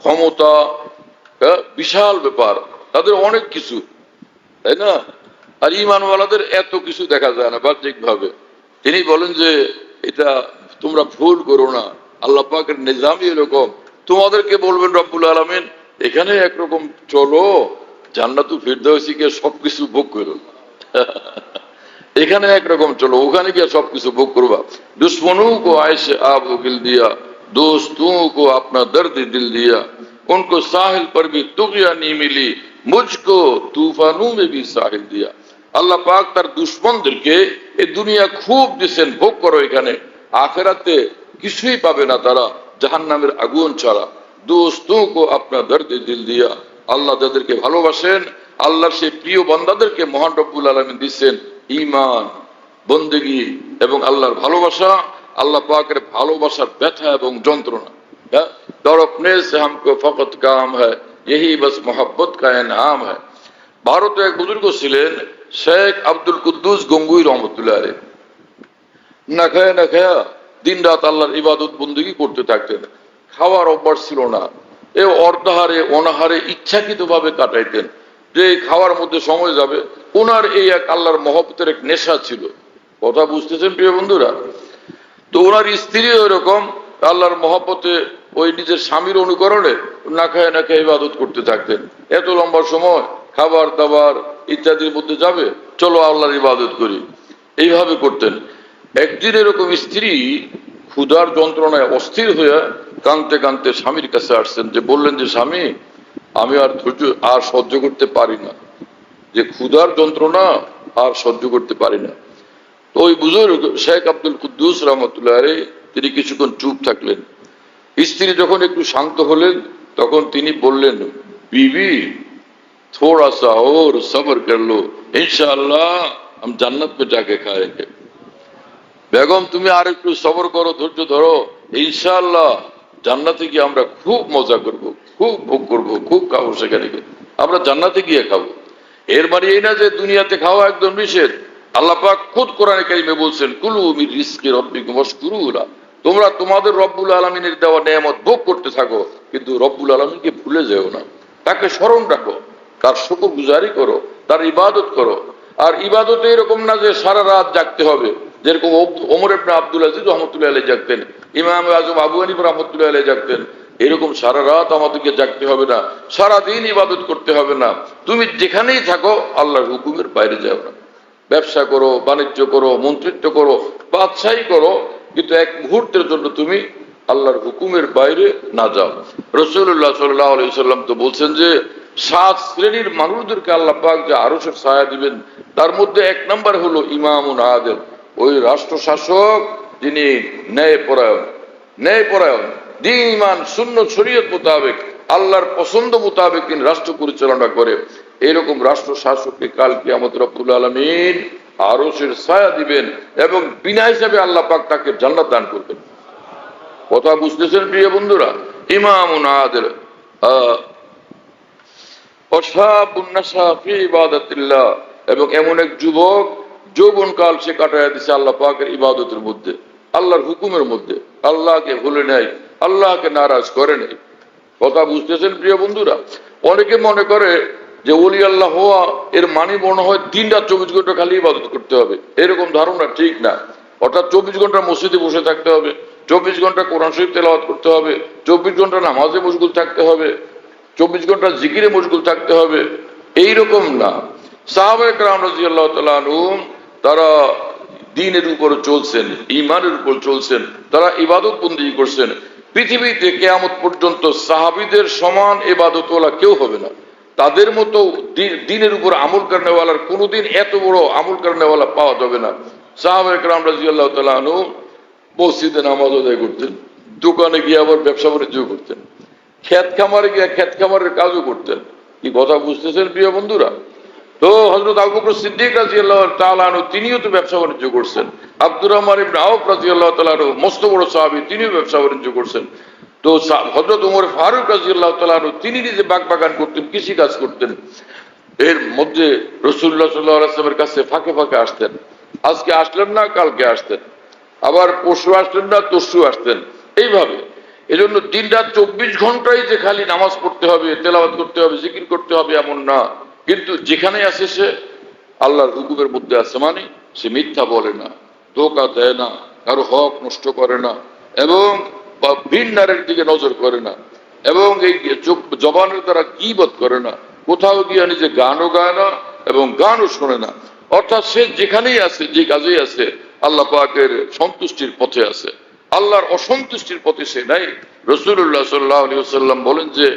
ক্ষমতা, বিশাল ব্যাপার, তাদের অনেক কিছু, তাই না? আর ঈমানওয়ালাদের এত কিছু দেখা যায় না বাহ্যিক ভাবে। তিনি বলেন যে এটা তোমরা ভুল করো না, আল্লাহ পাকের নিজামই এরকম। তোমাদেরকে বলবেন রব্বুল আলামিন, এখানে একরকম চলো, জান্নাতুল ফিরদাউসে গিয়ে সবকিছু ভোগ করো। এখানে একরকম চলো, ওখানে গিয়ে সবকিছু ভোগ করবা। দুশ্মনों को आयशे आब गिल दिया, दोस्तों को अपना दर्द दिल दिया, उनको साहिल पर भी तुगया नहीं मिली, मुझको तूफानों में भी साहिल दिया। আল্লাহ পাক তার দুশমনদেরকে এই দুনিয়া খুব দিচ্ছেন, ভোগ করো, এখানে আখিরাতে কিছুই পাবে না তারা, জাহান্নামের আগুন ছাড়া। দোস্তों को अपना दर्द दिल दिया, আল্লাহ যাদেরকে ভালোবাসেন, আল্লাহর সেই প্রিয় বান্দাদেরকে মহান রব্বুল আলামিন দিচ্ছেন ঈমান, বন্দেগী এবং আল্লাহর ভালোবাসা, আল্লাহ পাকের ভালোবাসার ব্যথা এবং যন্ত্রণা। और अपने से हमको फकत काम है, यही बस मोहब्बत का इनाम है। ভারতে এক বুজুর্গ ছিলেন শেখ আব্দুল কুদ্দুস গঙ্গুই রহমতুল্লাহ আলাইহি, না খায়া না খায়া দিন রাত আল্লাহর ইবাদত বন্দেগী করতে থাকতেন, খাওয়ার অভ্যাস ছিল না, এ অর্ধাহারে অনাহারে ইচ্ছাকৃত ভাবে কাটাইতেন। যে এই খাওয়ার মধ্যে সময় যাবে। ওনার এই এক আল্লাহর মহব্বতের এক নেশা ছিল। কথা বুঝতেছেন প্রিয় বন্ধুরা? তো ওনার স্ত্রী ওইরকম আল্লাহর মহব্বতে ওই নিজের স্বামীর অনুকরণে না খায় না খেয়ে ইবাদত করতে থাকতেন। এত লম্বা সময় খাবার দাবার ইত্যাদির মধ্যে যাবে, চলো আল্লাহর ইবাদত করি, এইভাবে করতেন। একদিন এরকম স্ত্রী ক্ষুধার যন্ত্রণায় অস্থির হয়ে কাঁদতে কাঁদতে স্বামীর কাছে আসছেন, যে বললেন যে স্বামী, আমি আর ধৈর্য আর সহ্য করতে পারি না, যে ক্ষুধার যন্ত্রণা আর সহ্য করতে পারি না। তো ওই বুজুর্গ শেখ আব্দুল কুদ্দুস রহমতুল্লাহ আলাইহি তিনি কিছুক্ষণ চুপ থাকলেন। স্ত্রী যখন একটু শান্ত হলেন তখন তিনি বললেন, বিবি थोड़ा सा और सब्र कर लो, इंशाअल्लाह हम जन्नत में जाके खाएंगे। বেগম তুমি আর একটু সবর করো, ধৈর্য ধরো, ইনশাআল্লাহ জান্নাতে গিয়ে আমরা খুব মজা করব, খুব ভোগ করব, খুব খাবো, সেখানে গিয়ে আমরা জান্নাতে গিয়ে খাবো। এর মানে এই না যে দুনিয়াতে খাওয়া একদম নিষেধ। আল্লাহ পাক খুদ কোরআনে কারিমে বলছেন, কুলু মির রিজকি রাব্বিকুম ওয়াশকুরু লা, তোমরা তোমাদের রব্বুল আলামিনের দেওয়া নেয়ামত ভোগ করতে থাকো, কিন্তু রব্বুল আলামিনকে ভুলে যেও না, তাকে স্মরণ রাখো, তার শুকরগুজারি করো, তার ইবাদত করো। আর ইবাদতে এরকম না যে সারা রাত জাগতে হবে, যেরকম ওমর ইবনে আব্দুল আজিজ রহমতুল্লাহ আলাইহি জাগতেন, ইমাম আজম আবু হানিফা রহমতুল্লাহ আলাইহি জাগতেন। এরকম সারা রাত আমাদেরকে জাগতে হবে না, সারা দিন ইবাদত করতে হবে না। তুমি যেখানেই থাকো আল্লাহর হুকুমের বাইরে যাও না। ব্যবসা করো, বাণিজ্য করো, মন্ত্রিত্ব করো, বাদশাহী করো, কিন্তু এক মুহূর্তের জন্য তুমি আল্লাহর হুকুমের বাইরে না যাও। রাসূলুল্লাহ সাল্লাল্লাহু আলাইহি ওয়াসাল্লাম তো বলছেন যে 7 শ্রেণীর মানুষদেরকে আল্লাহ পাক যে আরশের ছায়া দিবেন, তার মধ্যে 1 নাম্বার হলো ইমামুন আদিল, ওই রাষ্ট্র শাসক যিনি ন্যায়পরায়ণ, দ্বীন ঈমান সুন্নাত শরীয়ত মোতাবেক আল্লাহর পছন্দ মোতাবেক তিনি রাষ্ট্র পরিচালনা করে। এরকম রাষ্ট্র শাসককে কাল কিয়ামত রব্বুল আলামিন আরশের ছায়া দিবেন এবং বিনা হিসাবে আল্লাহ পাক তাকে জান্নাত দান করবেন। কথা বুঝতেছেন প্রিয় বন্ধুরা? ইমামুন আদিল এবং এমন এক যুবক যৌবনকাল সে কাটাইয়া দিছে আল্লাহ পাকের ইবাদতের মধ্যে, আল্লাহর হুকুমের মধ্যে, আল্লাহকে ভুলে নাই, আল্লাহকে নারাজ করে নাই। কথা বুঝতেছেন প্রিয় বন্ধুরা? অনেকে মনে করে যে ওলি আল্লাহ হওয়া এর মানে মনে হয় 3 রাত 24 ঘন্টা খালি ইবাদত করতে হবে, এরকম ধারণা ঠিক না। অর্থাৎ 24 ঘন্টা মসজিদে বসে থাকতে হবে, 24 ঘন্টা কোরআন শরীফ তেলাওয়াত করতে হবে, 24 ঘন্টা নামাজে মশগুল থাকতে হবে, 24 ঘন্টা জিকিরে মশগুল থাকতে হবে, এইরকম না। সাহাবায়ে কেরাম রাদিয়াল্লাহু তাআলা আনহুম তারা দ্বীনের উপর চলছেন, ঈমানের উপর চলছেন, তারা ইবাদত বন্দেগী করছেন। পৃথিবীতে কিয়ামত পর্যন্ত সাহাবীদের সমান ইবাদতওয়ালা কেউ হবে না। তাদের মতো দ্বীনের উপর আমল করেনেওয়ালার কোনোদিন এত বড় আমল করেনেওয়ালা পাওয়া যাবে না। সাহাবায়ে কেরাম রাদিয়াল্লাহু তাআলা আনহুম মসজিদে নামাজ আদায় করতেন, দোকানে গিয়ে আবার ব্যবসা বাণিজ্য করতেন, ক্ষেত খামারে গিয়ে ক্ষেত খামারের কাজও করতেন। কি কথা বুঝতেছেন প্রিয় বন্ধুরা? তো হযরত আবু বকর সিদ্দিক রাদিয়াল্লাহু তাআলা আনহু তিনিও তো ব্যবসা বাণিজ্য করছেন। আব্দুর রহমান ইবনে আওফ রাদিয়াল্লাহু তাআলা আনহু মস্ত বড় সাহাবী, তিনিও ব্যবসা বাণিজ্য করছেন। তো হযরত ওমর ফারুক রাদিয়াল্লাহু তাআলা আনহু তিনি নিজে বাগান করতেন, কৃষি কাজ করতেন। এর মধ্যে রাসূলুল্লাহ সাল্লাল্লাহু আলাইহি ওয়াসাল্লামের কাছে ফাঁকে ফাঁকে আসতেন। আজকে আসলেন না, কালকে আসতেন, আবার পরশু আসলেন না, তরশু আসতেন, এইভাবে। এজন্য দিন রাত 24 ঘন্টাই যে খালি নামাজ পড়তে হবে, তেলাওয়াত করতে হবে, জিকির করতে হবে এমন না। কিন্তু যেখানে আছে সে আল্লাহর হুকুমের মধ্যে আছে, মানে সে মিথ্যা বলে না, ধোঁকা দেয় না, কারো হক নষ্ট করে না, এবং ভিন নারীর দিকে নজর করে না, এবং এই জবানের দ্বারা গীবত করে না, কোথাও গিয়ে নিজে গানও গায় না এবং গানও শোনে না। অর্থাৎ সে যেখানেই আছে, যে কাজেই আছে, আল্লাহ পাকের সন্তুষ্টির পথে আছে, আল্লাহর অসন্তুষ্টির পথে সে নাই। রাসূলুল্লাহ সাল্লাল্লাহু আলাইহি ওয়াসাল্লাম বলেন যে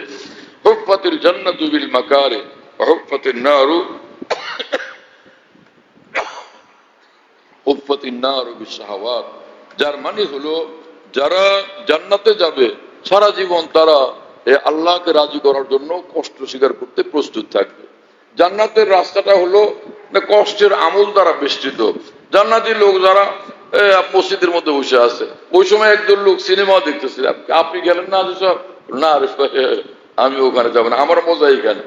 হুফফাতিল জান্নাতু বিল মাকারি ওয়া হুফফাতিন নারু হুফফাতিন নারু বিশ শাহাওয়াত। যার মানে হলো যারা জান্নাতে যাবে সারা জীবন তারা আল্লাহকে রাজি করার জন্য কষ্ট স্বীকার করতে প্রস্তুত থাকবে। জান্নাতের রাস্তাটা হলো কষ্টের আমল দ্বারা বেষ্টিত। জান্নাতি লোক যারা মসজিদের মধ্যে বসে আছে, ওই সময় একজন লোক সিনেমা দেখতেছে, আপনি গেলেন না? না আমি ওখানে যাবো না, আমার মজা এখানে,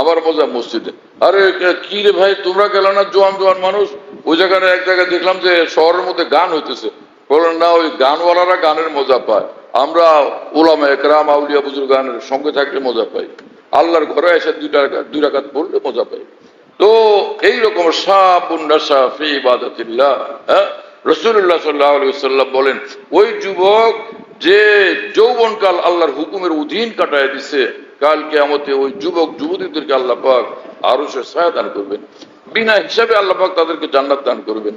আমার মজা মসজিদে। আরে কি রে ভাই, তোমরা গেল না? জোয়ান জোয়ান মানুষ। ওই জায়গায় এক জায়গায় দেখলাম যে শহরের মধ্যে গান হইতেছে। বলেন না, ওই গানওয়ালারা গানের মজা পায়, আমরা উলামা একরাম আউলিয়া বুজুর্গ গানের সঙ্গে থাকলে মজা পাই। আল্লাহর ঘরে এসে দুই রাকাত পড়লে মজা পাই। তো এইরকম রাসূলুল্লাহ সাল্লাল্লাহু আলাইহি ওয়াসাল্লাম বলেন, ওই যুবক যে যৌবনকাল আল্লাহর হুকুমের অধীন কাটায় দিছে, কাল কিয়ামতে ওই যুবক যুবতীদেরকে আল্লাহ পাক আরশের ছায়া দান করবেন, বিনা হিসাবে আল্লাহ পাক তাদেরকে জান্নাত দান করবেন।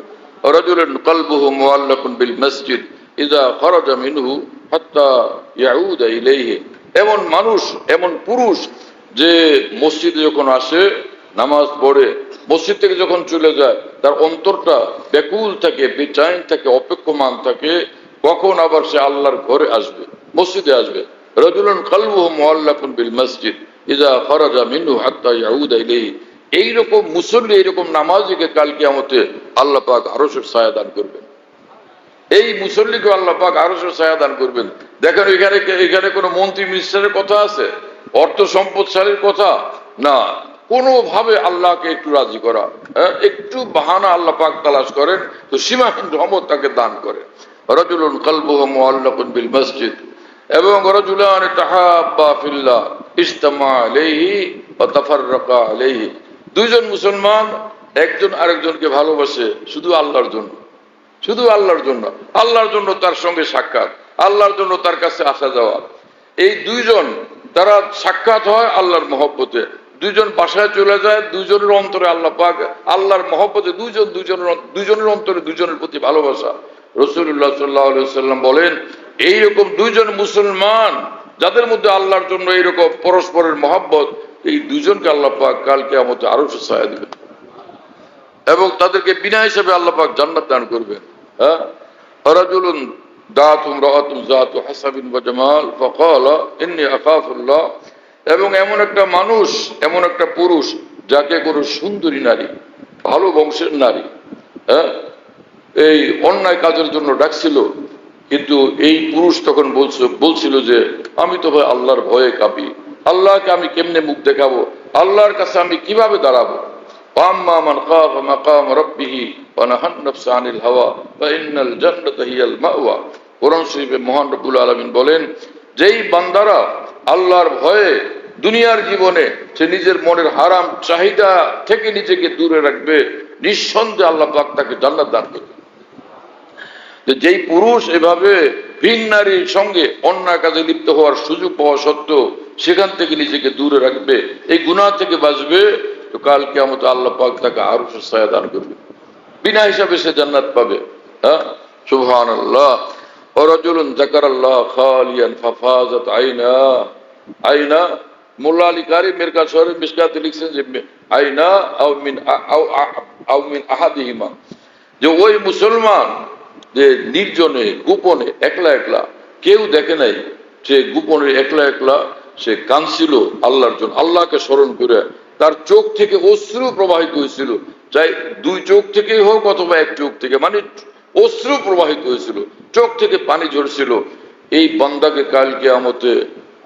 রাজুলুন কলবুহু মুআল্লাকুন বিল মসজিদ ইযা খারাজা মিনহু হাত্তা ইয়াউদা ইলাইহি। এমন মানুষ, এমন পুরুষ যে মসজিদে যখন আসে নামাজ পড়ে, মসজিদ থেকে যখন চলে যায় তার অন্তরটা ব্যাকুল থাকে, বেচैन থাকে, অপেক্ষমান থাকে কখন আবার সে আল্লাহর ঘরে আসবে, মসজিদে আসবে। রাজুলুন কলবুহু মুআল্লাকুন বিল মসজিদ ইযা খারাজা মিনহু হাত্তা ইয়াউদা ইলাইহি। এইরকম মুসল্লি, এইরকম নামাজিকে কাল কিয়ামতে আল্লাহ পাক আরশের ছায়া দান করবেন। এই মুসল্লিকে আল্লাহ পাক আরশের ছায়া দান করবেন। দেখেন এখানে কোনো মন্ত্রী মিনিস্টারের কথা আছে, অর্থ সম্পদশালীর কথা না, কোনোভাবে আল্লাহকে একটু রাজি করা, একটু বাহানা আল্লাহ পাক তালাশ করেন তো সীমাহীন রহমত তাকে দান করে। রাজুলুন কলবুহু মুআল্লাকুন বিল মসজিদ এবং রাজুলান তাহাব্বা ফিল্লাহ ইজতামা আলাইহি ওয়া তাফাররাকা আলাইহি। দুইজন মুসলমান একজন আরেকজনকে ভালোবাসে শুধু আল্লাহর জন্য, শুধু আল্লাহর জন্য, আল্লাহর জন্য তার সঙ্গে সাক্ষাৎ, আল্লাহর জন্য তার কাছে আসা যাওয়া। এই দুইজন তারা সাক্ষাৎ হয় আল্লাহর মহব্বতে, দুইজন বাসায় চলে যায়, দুইজনের অন্তরে আল্লাহ পাক আল্লাহর মহব্বতে দুইজনের অন্তরে দুইজনের প্রতি ভালোবাসা। রাসূলুল্লাহ সাল্লাল্লাহু আলাইহি ওয়াসাল্লাম বলেন, এইরকম দুইজন মুসলমান যাদের মধ্যে আল্লাহর জন্য এইরকম পরস্পরের মহব্বত, এই দুইজনকে আল্লাহ পাক কাল কিয়ামতে আরশের ছায়া দিবেন এবং তাদেরকে বিনা হিসাবে আল্লাহ পাক জান্নাত দান করবেন। রাজুলুন দাআতুহু ইমরাআতুন যাতু হাসাবিন ওয়া জামাল ফাকালা ইন্নী আখাফুল্লাহ। এবং এমন একটা মানুষ, এমন একটা পুরুষ যাকে কোনো সুন্দরী নারী, ভালো বংশের নারী, এই অন্যায় কাজের জন্য ডাকছিল, কিন্তু এই পুরুষ তখন বলছিল যে আমি তো ভাই আল্লাহর ভয়ে কাঁপি, আল্লাহকে আমি কেমনে মুখ দেখাবো, আল্লাহর কাছে আমি কিভাবে দাঁড়াবো। আম্মা মান খাফা মাকাম রাব্বিহি ওয়া নাহান নাফসা আনিল হাওয়া ফাইন্নাল জান্নাতা হিয়াল মাওয়া। কোরআন শরীফে মহান রব্বুল আলামিন বলেন, যেই বান্দারা আল্লাহর ভয়ে দুনিয়ার জীবনে সে নিজের মনের হারাম চাহিদা থেকে নিজেকে দূরে রাখবে, নিঃসন্দেহে আল্লাহ পাক তাকে জান্নাত দান করবে। যেই পুরুষ এভাবে ভিন নারীর সঙ্গে অন্যায় কাজে লিপ্ত হওয়ার সুযোগ পাওয়া সত্ত্বেও সেখান থেকে নিজেকে দূরে রাখবে, এই গুনাহ থেকে বাঁচবে, তো কাল কিয়ামতে আল্লাহ পাক তাকে আরশের ছায়া দান করবে, বিনা হিসাবে সে জান্নাত পাবে। সুবহানাল্লাহ। রাজুলুন যাকারাল্লাহ খালিয়ান ফাফাজাত আইনা। মোল্লা আলী কারি মিরকাত শরীফ মিশকাতে লিখছেন যে আইনা আও মিন আহাদিহিমা, যে ওই মুসলমান যে নির্জনে গোপনে একলা একলা, কেউ দেখে নাই, সে গোপনে একলা একলা সে কাঁদছিল আল্লাহর জন্য, আল্লাহকে স্মরণ করে তার চোখ থেকে অশ্রু প্রবাহিত হয়েছিল, চাই দুই চোখ থেকে হোক অথবা এক চোখ থেকে, মানে অশ্রু প্রবাহিত হয়েছিল, চোখ থেকে পানি ঝরছিল। এই বান্দাকে কাল কিয়ামতে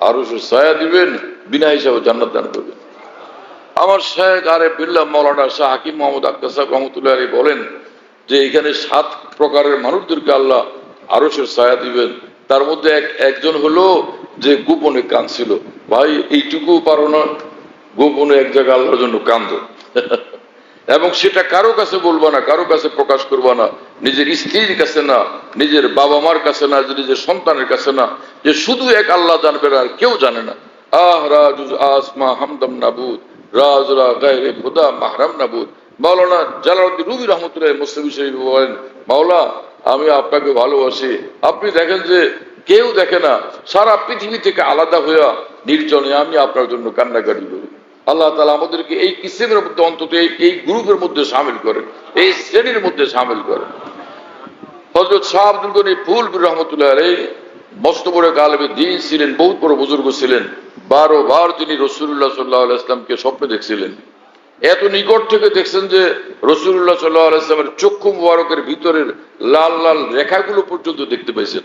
আরশের ছায়া দিবেন, বিনা হিসাবে জান্নাত দান করবেন। আমার শেখ আরে বিল্লাহ মাওলানা শাহ হাকিম মোহাম্মদ আক্তার সাহেব রহমতুল্লাহ আলাইহি বলেন যে এখানে 7 প্রকারের মানুষদেরকে আল্লাহ আরশের ছায়া দিবেন। তার মধ্যে একজন হলো যে গোপনে কাঁদছিল। ভাই এইটুকু পারো না, গোপনে এক জায়গায় আল্লাহর জন্য কাঁদো এবং সেটা কারো কাছে বলবা না, কারো কাছে প্রকাশ করবা না, নিজের স্ত্রীর কাছে না, নিজের বাবা মার কাছে না, নিজের সন্তানের কাছে না, যে শুধু এক আল্লাহ জানবে, আর কেউ জানে না। রাজুজ আসমা হামদাম নাবুদ রাজরা গায়রে খুদা মাহরাম নাবুদ। মাওলানা জালালউদ্দিন রুমি রহমতুল্লাহ মুসলিম শরীফ বলেন, মাওলা আমি আপনাকে ভালোবাসি, আপনি দেখেন যে কেউ দেখে না, সারা পৃথিবী থেকে আলাদা হইয়া নির্জনে আমি আপনার জন্য কান্নাকাটি করি। আল্লাহ তাআলা আমাদেরকে এই কিসমের মধ্যে, অন্তত এই গ্রুপের মধ্যে শামিল করেন, এই শ্রেণীর মধ্যে শামিল করেন। হযরত শাহ আব্দুল গনি ফুলপুর রহমতুল্লাহ আলাইহি মস্ত বড় আলেমে দ্বীন ছিলেন, বহুত বড় বুজুর্গ ছিলেন। 12 বার তিনি রাসূলুল্লাহ সাল্লাল্লাহু আলাইহি ওয়াসাল্লামকে স্বপ্নে দেখছিলেন। এত নিকট থেকে দেখছেন যে রাসূলুল্লাহ সাল্লাল্লাহু আলাইহি ওয়াসাল্লামের চক্ষু মুবারকের ভিতরের লাল লাল রেখাগুলো পর্যন্ত দেখতে পাইছেন।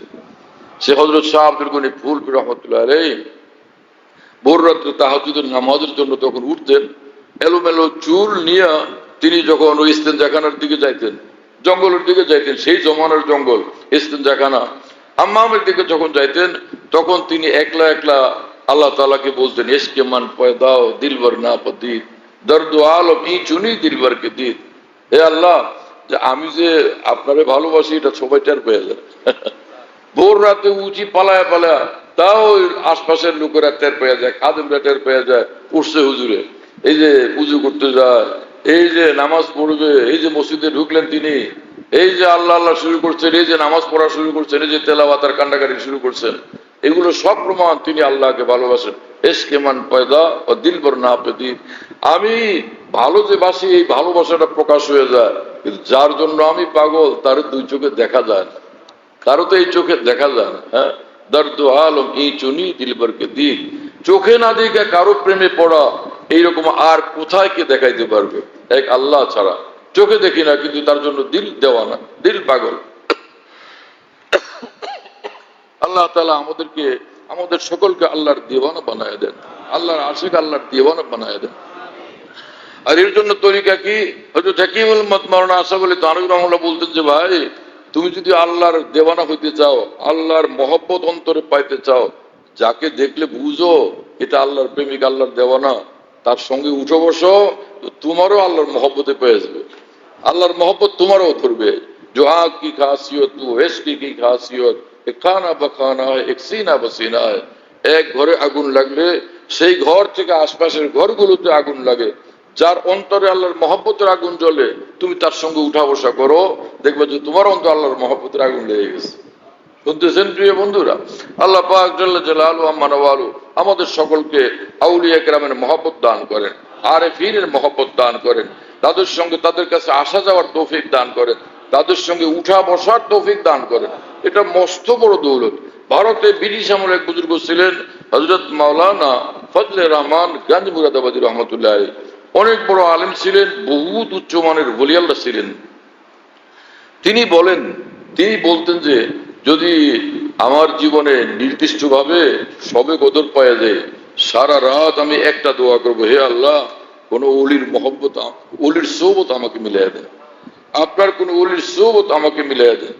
সে হযরত শাহ আব্দুল গনি ফুলপুর রহমতুল্লাহ আলাইহি ভোর রাত্রে তাহাজ্জুদের নামাজের জন্য তখন উঠতেন, এলোমেলো চুল নিয়ে তিনি যখন ওই ইস্তেনজাখানার দিকে যাইতেন, জঙ্গলের দিকে যাইতেন, সেই জমানার জঙ্গল ইস্তেনজাখানা, হাম্মামের দিকে যখন যাইতেন, তখন তিনি একলা একলা আল্লাহ তাআলাকে বলতেন ইশকে মান পয়দাও দিলবর না পদিত দর্দ আলম ই চুনি দিলবর কে দিত। হে আল্লাহ, যে আমি যে আপনারে ভালোবাসি এটা সবাই টের পেয়ে যায়। ভোর রাতে উঁচি পালায় পালায়, তাও আশপাশের লোকেরা টের পেয়ে যায়, খাদেমরা টের পেয়ে যায় উঠছে হুজুরে, এই যে উজু করতে যায়, এই যে নামাজ পড়বে, এই যে মসজিদে ঢুকলেন তিনি, এই যে আল্লাহ আল্লাহ শুরু করছেন, এই যে নামাজ পড়া শুরু করছেন, এই যে তেলাওয়াত আর কান্ডাকাটি শুরু করছেন, এগুলো সব প্রমাণ তিনি আল্লাহকে ভালোবাসেন। এসকে মান পয়দা ও দিলবর না পেদিন। আমি ভালো যে বাসি, এই ভালোবাসাটা প্রকাশ হয়ে যায়, কিন্তু যার জন্য আমি পাগল তার দুই চোখে দেখা যায় না, কারো তো এই চোখে দেখা যায় না। হ্যাঁ, দর্দ আলম এই চুনি দিলবরকে দিক, চোখে না দেখে কারো প্রেমে পড়া এইরকম আর কোথায় কে দেখাইতে পারবে এক আল্লাহ ছাড়া। চোখে দেখি না, কিন্তু তার জন্য দিল দেওয়া না, দিল পাগল। আল্লাহ তাআলা আমাদেরকে, আমাদের সকলকে আল্লাহর দিওয়ানা বানায় দেন, আল্লাহর আশিক, আল্লাহর দিওয়ানা বানায় দেন। আর এর জন্য তরিকা কি? হয়তো হাকিমুল মত মাওলানা আশরাফ আলী থানভী রাহিমাহুল্লাহ বলতেন যে ভাই, তুমি যদি আল্লাহর দেওয়ানা হইতে চাও, আল্লাহর মহব্বত অন্তরে পাইতে চাও, যাকে দেখলে বুঝো এটা আল্লাহর প্রেমিক, আল্লাহর দেওয়ানা, তার সঙ্গে উঠো বসো, তোমারও আল্লাহর মহব্বতে পেয়ে যাবে, আল্লাহর মহব্বত তোমারও ধরবে। जो आग की खासियत वो इश्क की खासियत एक खाना बखाना है एक सीना बसीना है। এক ঘরে আগুন লাগলে সেই ঘর থেকে আশপাশের ঘরগুলোতে আগুন লাগে। যার অন্তরে আল্লাহর মহব্বতের আগুন জ্বলে, তুমি তার সঙ্গে উঠা বসা করো, দেখবে যে তোমার অন্তরে আল্লাহর মহব্বতের আগুন লেগে গেছে। শুনতেছেন প্রিয় বন্ধুরা? আল্লাহ পাক জাল্লা জালালু আম্মা নওয়ালু আমাদের সকলকে আউলিয়া কেরামের মহব্বত দান করেন, আরেফিনের মহব্বত দান করেন, তাদের সঙ্গে তাদের কাছে আসা যাওয়ার তৌফিক দান করেন, তাদের সঙ্গে উঠা বসার তৌফিক দান করেন। এটা মস্ত বড় দৌলত। ভারতে ব্রিটিশ আমলে এক বুজুর্গ ছিলেন হযরত মাওলানা ফজলে রহমান গঞ্জ মুরাদাবাদী রহমতুল্লাহ আলাইহি। অনেক বড় আলেম ছিলেন, বহুত উচ্চমানের ওলি আল্লাহ ছিলেন। তিনি বলতেন যে যদি আমার জীবনে নির্দিষ্টভাবে সবে কদর পাওয়া যায়, সারা রাত আমি একটা দোয়া করবো, হে আল্লাহ, কোন ওলির মহব্বত, ওলির সোহবত আমাকে মিলিয়ে দেন, আপনার কোন ওলির সোহবত আমাকে মিলিয়ে দেন,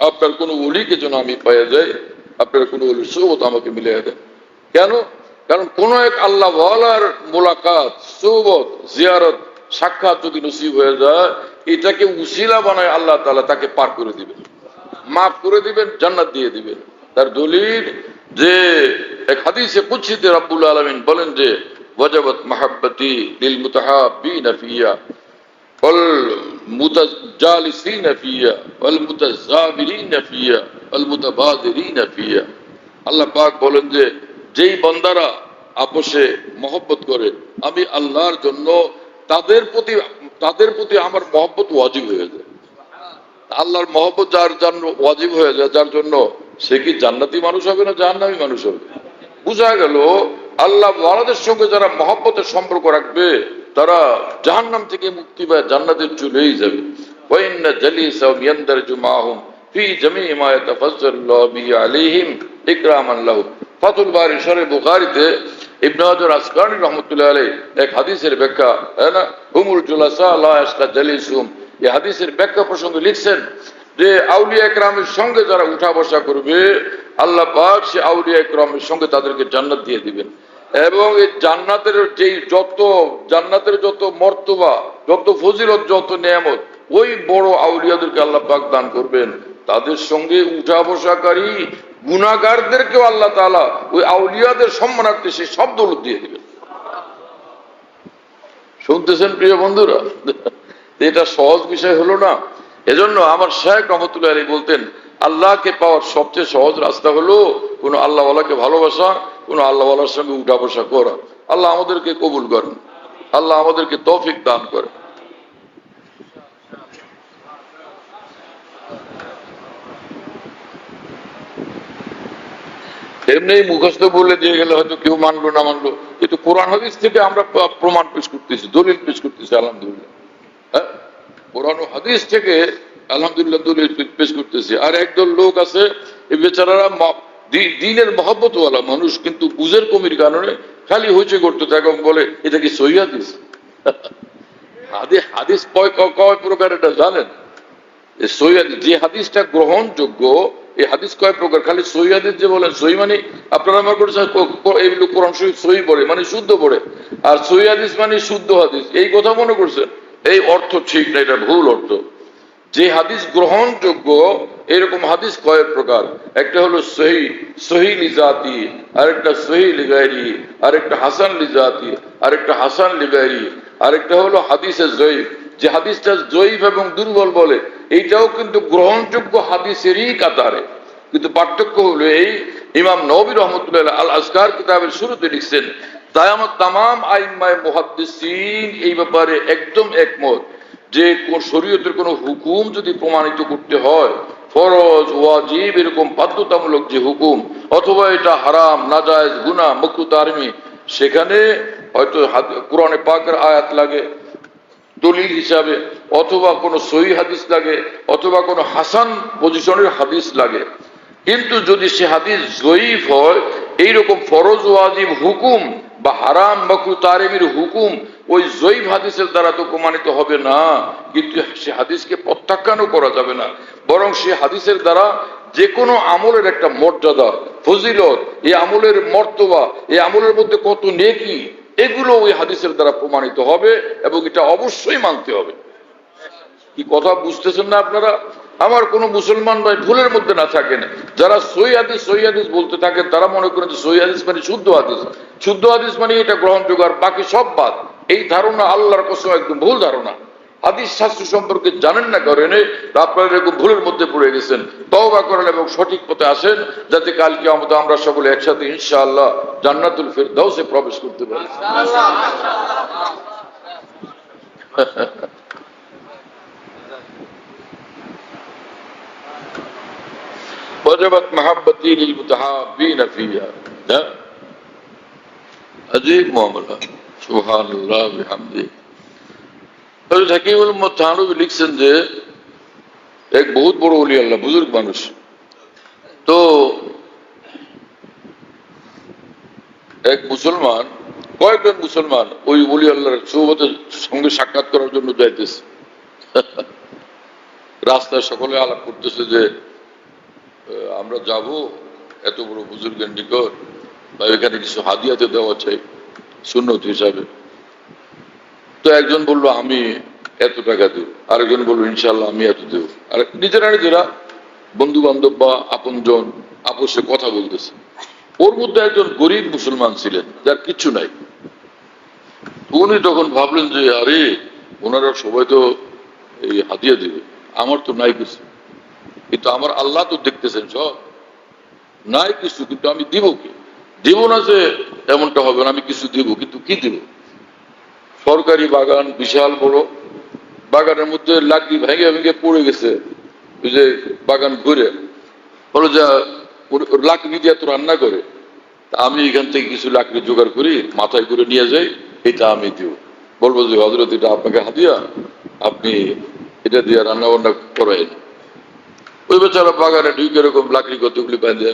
আপনার কোন ওলিকে যেন আমি পাওয়া যায়, আপনার কোন ওলির সোহবত আমাকে মিলিয়ে দেন। কেন? কারণ কোন এক আল্লাহ ওয়ালার মোলাকাত, সোহবত, জিয়ারত, সাক্ষাৎ যদি নসিব হয়ে যায়, এটাকে উসিলা বানায় আল্লাহ তাআলা তাকে পার করে দিবেন, মাফ করে দিবেন, জান্নাত দিয়ে দিবেন। তার দলিল যে এক হাদিসে কুদসিতে রব্বুল আলামিন বলেন যে ওয়াজাবাত মাহাব্বতি লিল মুতাহাব্বিনা ফিয়া ওয়াল মুতাজালিসিনা ফিয়া ওয়াল মুতাযাবিরিনা ফিয়া ওয়াল মুতাবাদিরিনা ফিয়া। আল্লাহ পাক বলেন যে যেই বান্দারা আপসে মহব্বত করে, আমি আল্লাহর জন্য তাদের প্রতি আমার মহব্বত ওয়াজিব হয়ে যায়। আল্লাহর মহব্বত যার জন্য ওয়াজিব হয়ে যায়, যার জন্য, সে কি জান্নাতি মানুষ হবে না জাহান্নামী মানুষ হবে? বুঝা গেল আল্লাহ ওয়ালাদের সঙ্গে যারা মহব্বতের সম্পর্ক রাখবে, তারা জাহান্নাম থেকে মুক্তি পায়, জান্নাতে চলেই যাবে। ওয়াইন্না জালিসাহুম ইয়ানদারজু মাহুম ফি জামিই মা ইয়াতাফাজ্জালু বিহি আলাইহিম ইকরামান লাহুম। ফাতুল বারি শরহ বুখারীতে ইবনে হাজার আসকানি রাহমাতুল্লাহ আলাইহি এক হাদিসের ব্যাখ্যা, হ্যাঁ না, হুমুল জুলাসা লা ইয়াশকা জালিসুহুম, এই হাদিসের ব্যাখ্যা প্রসঙ্গে লিখছেন যে আউলিয়া একরামের সঙ্গে যারা উঠা বসা করবে, আল্লাহ পাক সে আউলিয়া একরামের সঙ্গে তাদেরকে জান্নাত দিয়ে দিবেন। এবং এই জান্নাতের যত মর্তবা, যত ফজিলত, যত নিয়ামত, ওই বড় আউলিয়াদেরকে আল্লাহ পাক দান করবেন। তাদের সঙ্গে উঠা বসাকারী গুনাহগারদেরকেও আল্লাহ তাআলা ওই আউলিয়াদের সম্মানার্থে সেই সব দৌলত দিয়ে দিবেন। শুনতেছেন প্রিয় বন্ধুরা? এটা সহজ বিষয় হলো না। এজন্য আমার শায়খ রহমতুল্লাহ আলাইহি বলতেন, আল্লাহকে পাওয়ার সবচেয়ে সহজ রাস্তা হলো কোন আল্লাহওয়ালাকে ভালোবাসা, কোন আল্লাহওয়ালার সঙ্গে উঠা বসা করা। আল্লাহ আমাদেরকে কবুল করেন, আল্লাহ আমাদেরকে তৌফিক দান করেন। এমনি মুখস্থ বলে দিয়ে গেলে হয়তো কেউ মানলো না মানলো, কিন্তু কোরআন হাদিস থেকে আমরা প্রমাণ পেশ করতেছি, দলিল পেশ করতেছি, আলহামদুলিল্লাহ। হ্যাঁ, কোরআন ও হাদিস থেকে আলহামদুলিল্লাহ দলিল পেশ করতেছি। আর একদল লোক আছে, এই বেচারারা দ্বীনের মহব্বতওয়ালা মানুষ, কিন্তু বুঝের কমির কারণে খালি হইচই করতে থাকে এবং বলে এটা কি সহিহ হাদিস। হাদিস কয় প্রকার এটা জানেন? সহিহ হাদিস, যে হাদিসটা গ্রহণযোগ্য এই হাদিস কয় প্রকার? খালি সহি হাদিস যে বলেন, সহি মানে আপনারা আমার করছেন এইগুলো কোরআন শরীফ সহি পড়ে মানে শুদ্ধ পড়ে, আর সহি হাদিস মানে শুদ্ধ হাদিস, এই কথা মনে করছেন। এই অর্থ ঠিক না, এটা ভুল অর্থ। যে হাদিস গ্রহণযোগ্য এরকম হাদিস কয়েক প্রকার। একটা হলো সহি, সহি লিজাতি, আরেকটা সহি লিগাইরি, আরেকটা হাসান লিজাতি, আরেকটা হাসান লিগাইরি, আরেকটা হলো হাদিসে জয়ীফ। যে হাদিসটা জয়ীফ এবং দুর্বল বলে এইটাও কিন্তু গ্রহণযোগ্য হাদিসেরই কাতারে। কিন্তু পার্থক্য হলো এই, ইমাম নবী রহমতুল্লাহ আল আজকার কিতাবের শুরুতে লিখছেন তামাম আইম্মায়ে মুহাদ্দিসিন এই ব্যাপারে একদম একমত যে শরীয়তের কোনো হুকুম যদি প্রমাণিত করতে হয়, ফরজ ওয়াজিব এরকম বাধ্যতামূলক যে হুকুম, অথবা এটা হারাম নাজায়েজ গুনাহ মাকরুহ তাহরিমি, সেখানে হয়তো কোরআনে পাকের আয়াত লাগে দলিল হিসাবে, অথবা কোনো সহিহ হাদিস লাগে, অথবা কোনো হাসান পজিশনের হাদিস লাগে। কিন্তু যদি সে হাদিস জয়ীফ হয়, এইরকম ফরজ ওয়াজিব হুকুম বা হারাম মাকরুহ তাহরিমের হুকুম ওই জয়ীফ হাদিসের দ্বারা তো প্রমাণিত হবে না, কিন্তু সে হাদিসকে প্রত্যাখ্যানও করা যাবে না, বরং সে হাদিসের দ্বারা যে কোনো আমলের একটা মর্যাদা ফজিলত, এই আমলের মর্তবা, এই আমলের মধ্যে কত নেকি, এগুলো ওই হাদিসের দ্বারা প্রমাণিত হবে এবং এটা অবশ্যই মানতে হবে। কি কথা বুঝতেছেন না আপনারা? আমার কোন মুসলমান ভাই ভুলের মধ্যে না থাকেন, যারা সহি হাদিস বলতে থাকেন তারা মনে করেন যে সহি হাদিস মানে শুদ্ধ হাদিস, শুদ্ধ হাদিস মানে এটা গ্রহণযোগ্য আর বাকি সব বাদ। এই ধারণা আল্লাহর কসম একদম ভুল ধারণা। হাদিস শাস্ত্র সম্পর্কে জানেন না কারণে আপনারা এরকম ভুলের মধ্যে পড়ে গেছেন। তওবা করেন এবং সঠিক পথে আসেন, যাতে কাল কিয়ামতে আমরা সকলে একসাথে ইনশাআল্লাহ জান্নাতুল ফিরদাউসে প্রবেশ করতে পারি। وجبت محبتي للمتحابين فيها। अजीब मामला, सुभान अल्लाह बिहम्दी। हज़रत हकीमुल उम्मत थानवी लिखছেন যে এক বহুত বড় ওলি আল্লাহ, বুজুর্গ মানুষ, তো এক মুসলমান, কয়েকজন মুসলমান ওই ওলি আল্লাহর সুহবতের সঙ্গে সাক্ষাৎ করার জন্য যাইতেছে। রাস্তায় সকলে আলাপ করতেছে যে আমরা যাব এত বড় বুজুর্গের নিকট, বা এখানে কিছু হাদিয়াতে দেওয়া চাই সুন্নত হিসাবে। তো একজন বললো আমি এত টাকা দেব, আরেকজন বললো ইনশাল্লাহ আমি এত দেব। আর নিজেরা বন্ধু বান্ধব বা আপনজন আপসে কথা বলতেছে। ওর মধ্যে একজন গরিব মুসলমান ছিলেন যার কিচ্ছু নাই। উনি তখন ভাবলেন যে আরে ওনারা সবাই তো এই হাদিয়া দিবে, আমার তো নাই কিছু, কিন্তু আমার আল্লাহ তো দেখতেছেন সব, নাই কিছু, কিন্তু আমি দিব কি? দিব না যে এমনটা হবে না, আমি কিছু দিব, কিন্তু কি দিব? সরকারি বাগান, বিশাল বড় বাগানের মধ্যে লাকড়ি ভেঙে ভেঙে পড়ে গেছে, ওই যে বাগান ঘুরে বলো যা লাকড়ি দিয়ে তো রান্না করে, আমি এখান থেকে কিছু লাকড়ি জোগাড় করি, মাথায় করে নিয়ে যাই, এটা আমি দিব। বলবো যে হযরত এটা আপনাকে হাদিয়া, আপনি এটা দিয়ে রান্না বান্না করেন। ওই বেচারা বাগানে ঢুকে এরকম লাকড়ি কতগুলি বাঁধে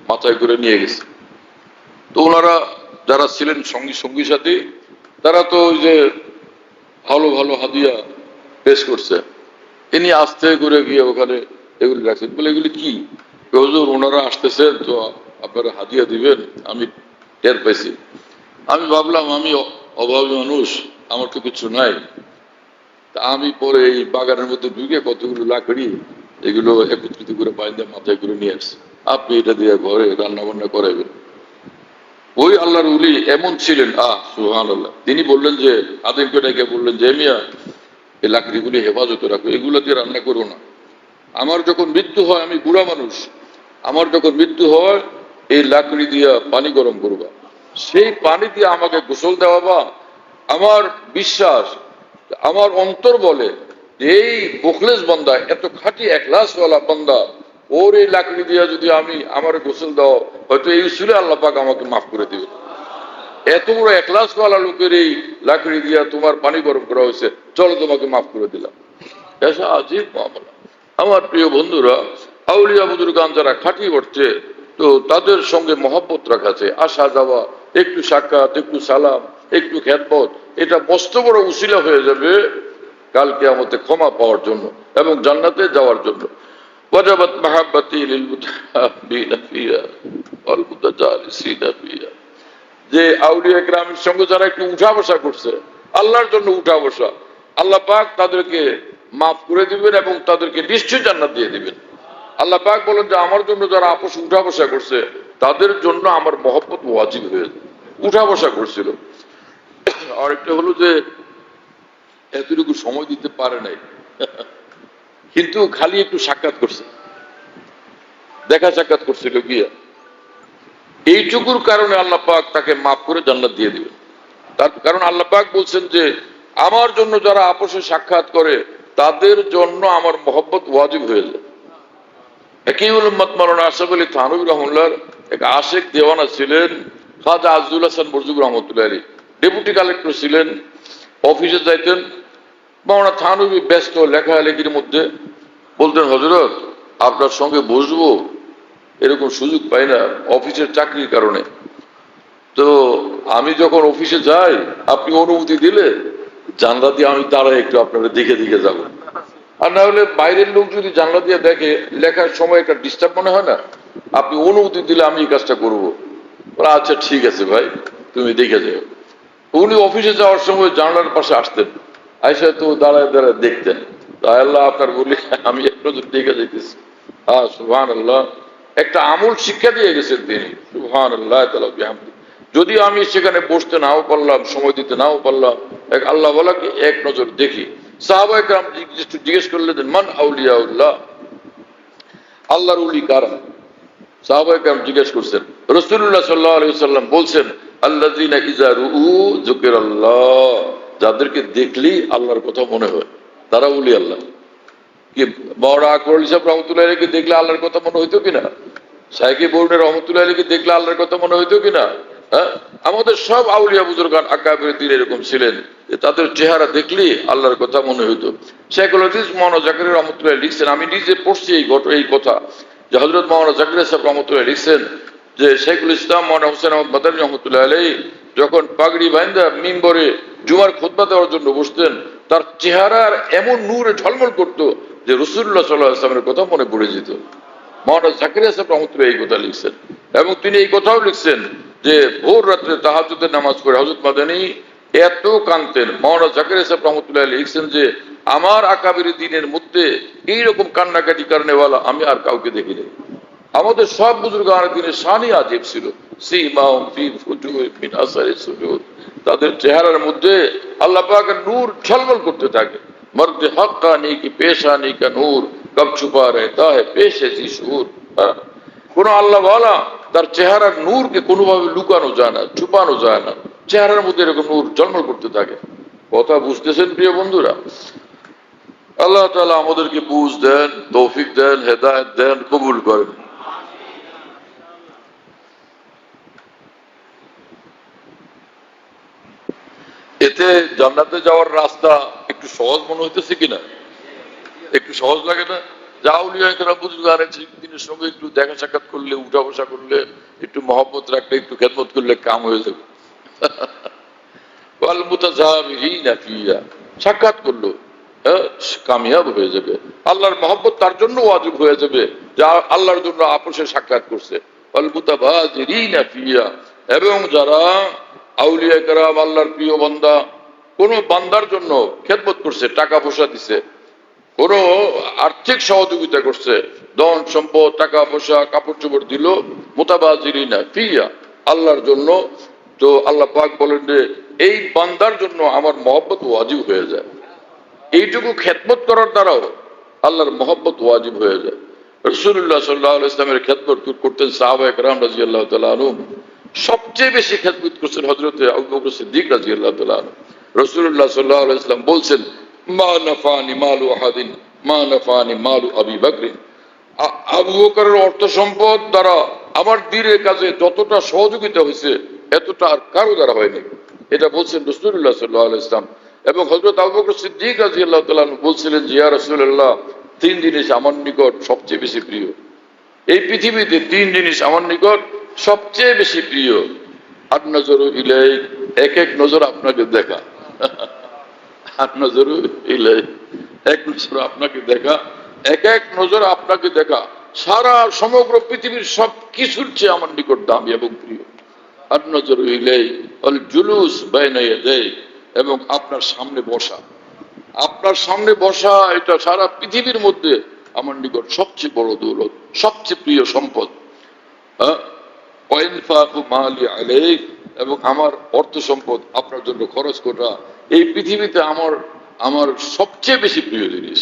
মাথায় করে নিয়ে গেছে। তো ওনারা যারা ছিলেন সঙ্গী সাথী, তারা তো ওই যে ভালো ভালো হাদিয়া পেশ করছে, ইনি আস্তে করে গিয়ে ওখানে এগুলি রাখছেন। বলে এগুলি কি? হুজুর ওনারা আসতেছেন তো আপনারা হাদিয়া দিবেন, আমি টের পাইছি। আমি ভাবলাম আমি অভাবী মানুষ, আমার তো কিছু নাই, তা আমি পরে এই বাগানের মধ্যে ঢুকে কতগুলো লাকড়ি এগুলো একত্রিত করে বাইন্দা মাথায় করে নিয়ে আসছে, আপনি এটা দিয়ে ঘরে রান্না বান্না করাবেন। ওই আল্লাহর ওলি এমন ছিলেন, সুবহানাল্লাহ, তিনি বললেন যে আদেমকে ডেকে বললেন যে মিয়া এই লাকড়িগুলি হেফাজতে রাখো, এগুলো দিয়ে রান্না করো না। আমার যখন মৃত্যু হয়, আমি বুড়া মানুষ, আমার যখন মৃত্যু হয় এই লাকড়ি দিয়া পানি গরম করবা, সেই পানি দিয়ে আমাকে গোসল দেওয়াবা। আমার বিশ্বাস, আমার অন্তর বলে এই বখলেস বান্দা, এত খাঁটি এখলাসওয়ালা বান্দা, ওর এই লাকড়ি দিয়া যদি আমি আমার গোসল দাও, হয়তো এই উসিলে আল্লাহ পাক আমাকে মাফ করে দিবে। এত বড় এখলাসওয়ালা লোকের এই লাকড়ি দিয়া তোমার পানি গরম করা হয়েছে, চলো তোমাকে মাফ করে দিলাম। এসা আজীব মামলা। আমার প্রিয় বন্ধুরা, আউলিয়া বুজুর্গান যারা খাঁটি করছে, তো তাদের সঙ্গে মহব্বত রাখাছে, আসা যাওয়া, একটু সাক্ষাৎ, একটু সালাম, একটু খেদমত, এটা মস্ত বড় উসিলা হয়ে যাবে কাল কিয়ামতে ক্ষমা পাওয়ার জন্য এবং জান্নাতে যাওয়ার জন্য। ওয়াজাবাত মাহাব্বাতি লিল মুতাহাব্বিনা ফিহা ওয়াল মুতাজালিসিনা ফিহা, যে আউলিয়া কেরামের সঙ্গে যারা একটু উঠা বসা করছে, আল্লাহর জন্য উঠা বসা, আল্লাহ পাক তাদেরকে মাফ করে দিবেন এবং তাদেরকে নিশ্চয় জান্নাত দিয়ে দিবেন। আল্লাহ পাক বলেন যে আমার জন্য যারা আপোষ উঠা বসা করছে তাদের জন্য আমার মহব্বত ওয়াজিব হয়ে যায়। উঠা বসা করছিল। আর একটা হলো যে এতটুকু সময় দিতে পারে নাই, কিন্তু খালি একটু সাক্ষাৎ করছে, দেখা সাক্ষাৎ করছিল গিয়া, এইটুকুর কারণে আল্লাহ পাক তাকে মাফ করে জান্নাত দিয়ে দিবেন। তার কারণ আল্লাহ পাক বলছেন যে আমার জন্য যারা আপোষে সাক্ষাৎ করে তাদের জন্য আমার মহব্বত ওয়াজিব হয়ে যায়। একই উম্মত মাওলানা আশরাফ আলী থানভী রাহমাতুল্লাহর এক আশেক দেওয়ানা ছিলেন খাজা আজদুল হাসান বরজুক রহমতুল্লাহ আলী, ডেপুটি কালেক্টর ছিলেন, অফিসে যাইতেন। মাওলানা থানভী ব্যস্ত লেখালেখির মধ্যে, বলতেন হযরত আপনার সঙ্গে বসবো, এরকম সুযোগ পাই না অফিসের চাকরির কারণে। তো আমি যখন অফিসে যাই আপনি অনুমতি দিলে জানলা দিয়ে আমি তারা একটু আপনারা দেখে দেখে যাব। আর না হলে বাইরের লোক যদি জানলা দিয়ে দেখে লেখার সময় একটা ডিস্টার্ব মনে হয় না, আপনি অনুমতি দিলে আমি এই কাজটা করবো। আচ্ছা ঠিক আছে ভাই, তুমি দেখে যাও। উনি অফিসে যাওয়ার সময় জানলার পাশে আসতেন, আইসা তো দাঁড়ায় দাঁড়ায় দেখতেন। আল্লাহ আপনার বলি আমি এক নজর দেখে যাইতেছি। হ্যাঁ সুবহানাল্লাহ, একটা আমল শিক্ষা দিয়ে গেছেন তিনি। সুবহানাল্লাহ তাআলা বিহামদি। যদি আমি সেখানে বসতে নাও পারলাম, সময় দিতে নাও পারলাম, এক আল্লাহ ওয়ালাকে এক নজর দেখি। সাহাবায়ে কেরাম জিজ্ঞেস করলেন মান আউলিয়াউল্লাহ, আল্লাহর ওলি কারা? সাহাবায়ে কেরাম জিজ্ঞেস করছেন। রাসূলুল্লাহ সাল্লাল্লাহু আলাইহি ওয়াসাল্লাম বলছেন আল্লাযিনা ইযা রুউ যুকিরাল্লাহ, যাদেরকে দেখলেই আল্লাহর কথা মনে হয় তারা ওলি আল্লাহ। কি বড় আকবর সাহেব রহমতুল্লাহ আলাইহিকে দেখলে আল্লাহর কথা মনে হইতো কিনা? শাইখে বরুণের রহমতুল্লাহ আলাইহিকে দেখলে আল্লাহর কথা মনে হইতো কিনা? হ্যাঁ, আমাদের সব আউলিয়া বুজুর্গান আকাবের দিন এরকম ছিলেন যে তাদের চেহারা দেখলেই আল্লাহর কথা মনে হইতো। শেখুল হাদিস মাওলানা জাকারিয়া রহমতুল্লাহ লিখছেন, আমি নিজে পড়ছি এই কথা, যে হযরত মাওলানা জাকারিয়া সাহেব রহমতুল্লাহ লিখছেন যে শেখুল ইসলাম মাওলানা হোসেন আহমদ মাদানী রহমতুল্লাহ আলাইহি যখন পাগড়ি বাঁধা মিম্বরে জুমার খুতবা দেওয়ার জন্য বসতেন, তার চেহারার এমন নূরে ঝলমল করতো যে রাসূলুল্লাহ সাল্লাল্লাহু আলাইহি ওয়াসাল্লামের কথা মনে পড়ে যেত। মাওলানা জাকারিয়া সাহেব রহমতুল্লাহ এই কথা লিখছেন। এবং তিনি এই কথাও লিখছেন যে ভোর রাত্রে তাহাজ্জুদের নামাজ পড়ে হযরত মাদানী এত কাঁদতেন। মাওলানা জাকারিয়া সাহেব রহমতুল্লাহ লিখছেন যে আমার আকাবের দিনের মধ্যে এইরকম কান্নাকাটি কারণেওয়ালা আমি আর কাউকে দেখিনি। আমাদের সব বুজুর্গানের দিনের শানই আজীব ছিল। সীমাহুম ফি ফুজুহিহিম মিন আসারি সুজুদ, তাদের চেহারার মধ্যে আল্লাহ পাকের নূর ঝলমল করতে থাকে। মর্দ হক্কানি কি পেশানি কা নূর কব ছুপা রহতা হ্যায় পেশে জি শুর। কোন আল্লাহ ওয়ালা তার চেহারার নূরকে কোনোভাবে লুকানো যায় না, ছুপানো যায় না, চেহারার মধ্যে এরকম নূর ঝলমল করতে থাকে। কথা বুঝতেছেন প্রিয় বন্ধুরা? আল্লাহ তাআলা আমাদেরকে বুঝ দেন, তৌফিক দেন, হেদায়েত দেন, কবুল করেন। এতে জান্নাতে যাওয়ার রাস্তা একটু সহজ মনে হইতেছে কিনা? একটু সহজ লাগে না? আউলিয়া কেরাম বুজুর্গানের দিনের সঙ্গে একটু দেখা সাক্ষাৎ করলে, উঠা বসা করলে, একটু মহব্বত রাখলে, একটু খেদমত করলে কাম হয়ে যাবে। ওয়াল মুতাজাবিরিনা ফিহা, সাক্ষাৎ করলো কামিয়াব হয়ে যাবে। আল্লাহর মহব্বত তার জন্য ওয়াজিব হয়ে যাবে যা আল্লাহর জন্য আপোষে সাক্ষাৎ করছে। ওয়াল মুতাবাজিরিনা ফিহা, এবং যারা আউলিয়া কেরাম আল্লাহর প্রিয় বান্দা, কোন বান্দার জন্য খেদমত করছে, টাকা পয়সা দিছে, কোন আর্থিক সহযোগিতা করছে, ধন সম্পদ, টাকা পয়সা, কাপড় চোপড় দিল, মুতাবাজিরিনা ফিহা, আল্লাহর জন্য, তো আল্লাহ পাক বলেন যে এই বান্দার জন্য আমার মহব্বত ওয়াজিব হয়ে যায়। এইটুকু খেদমত করার দ্বারাও আল্লাহর মহব্বত ওয়াজিব হয়ে যায়। রাসূলুল্লাহ সাল্লাল্লাহু আলাইহি ওয়াসাল্লামের খেদমত করতেন সাহাবায়ে কেরাম রাদিয়াল্লাহু তাআলা আনহুম। সবচেয়ে বেশি খেদমত করছেন হযরতে আবু বকর সিদ্দিক রাদিয়াল্লাহু তাআলা আনহু। রাসূলুল্লাহ সাল্লাল্লাহু আলাইহি ওয়াসাল্লাম বলছেন মা নাফানি মালু আহাদিন মা নাফানি মালু আবি বকর, আবু বকরের অর্থ সম্পদ দ্বারা আমার দ্বীনের কাজে যতটা সহযোগিতা হয়েছে এতটা আর কারো দ্বারা হয়নি। এটা বলছেন রাসূলুল্লাহ সাল্লাল্লাহু আলাইহি ওয়াসাল্লাম। এবং হযরত আবু বকর সিদ্দিক রাদিয়াল্লাহু তাআলা আনহু বলছিলেন যে ইয়া রাসূলুল্লাহ, তিন জিনিস আমার নিকট সবচেয়ে বেশি প্রিয়। এই পৃথিবীতে তিন জিনিস আমার নিকট সবচেয়ে বেশি প্রিয়। আন নজরু ইলাইক, এক এক নজর আপনাকে দেখা। আন নজরু ইলাইক, এক নজর আপনাকে দেখা। এক এক নজর আপনাকে দেখা সারা সমগ্র পৃথিবীর সব কিছুর চেয়ে আমার নিকট দামি এবং প্রিয়। আর নজর ইলাই অল জুলুস বাইনা ইয়াদাই, এবং আপনার সামনে বসা, আপনার সামনে বসা এটা সারা পৃথিবীর মধ্যে আমার নিকট সবচেয়ে বড় দৌলত, সবচেয়ে প্রিয় সম্পদ। ওয়াইনফাকু মালি আলাইক, এবং আমার অর্থ সম্পদ আপনার জন্য খরচ করা এই পৃথিবীতে আমার আমার সবচেয়ে বেশি প্রিয় জিনিস।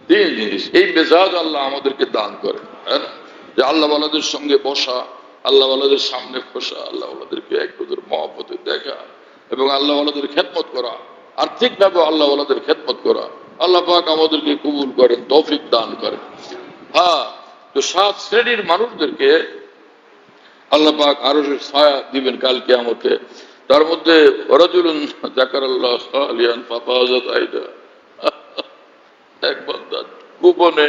তিন জিনিস এই মেজাজ আল্লাহ আমাদেরকে দান করে, হ্যাঁ না? যে আল্লাহ ওয়ালাদের সঙ্গে বসা, আল্লাহ ওয়ালাদের সামনে বসা, আল্লাহ ওয়ালাদেরকে এক নজর মহব্বতে দেখা এবং আল্লাহ ওয়ালাদের খেদমত করা, আর্থিকভাবে আল্লাহ ওয়ালাদের খেদমত করা। আল্লাহ পাক আমাদেরকে কবুল করেন, তৌফিক দান করেন। হ্যাঁ, তো 7 শ্রেণীর মানুষদেরকে আল্লাহ পাক আরো ছায়া দিবেন কাল কিয়ামতে। তার মধ্যে রাজুলুন যাকারাল্লাহ খালিয়ান ফাফাজাত আইদা, এক বান্দা গোপনে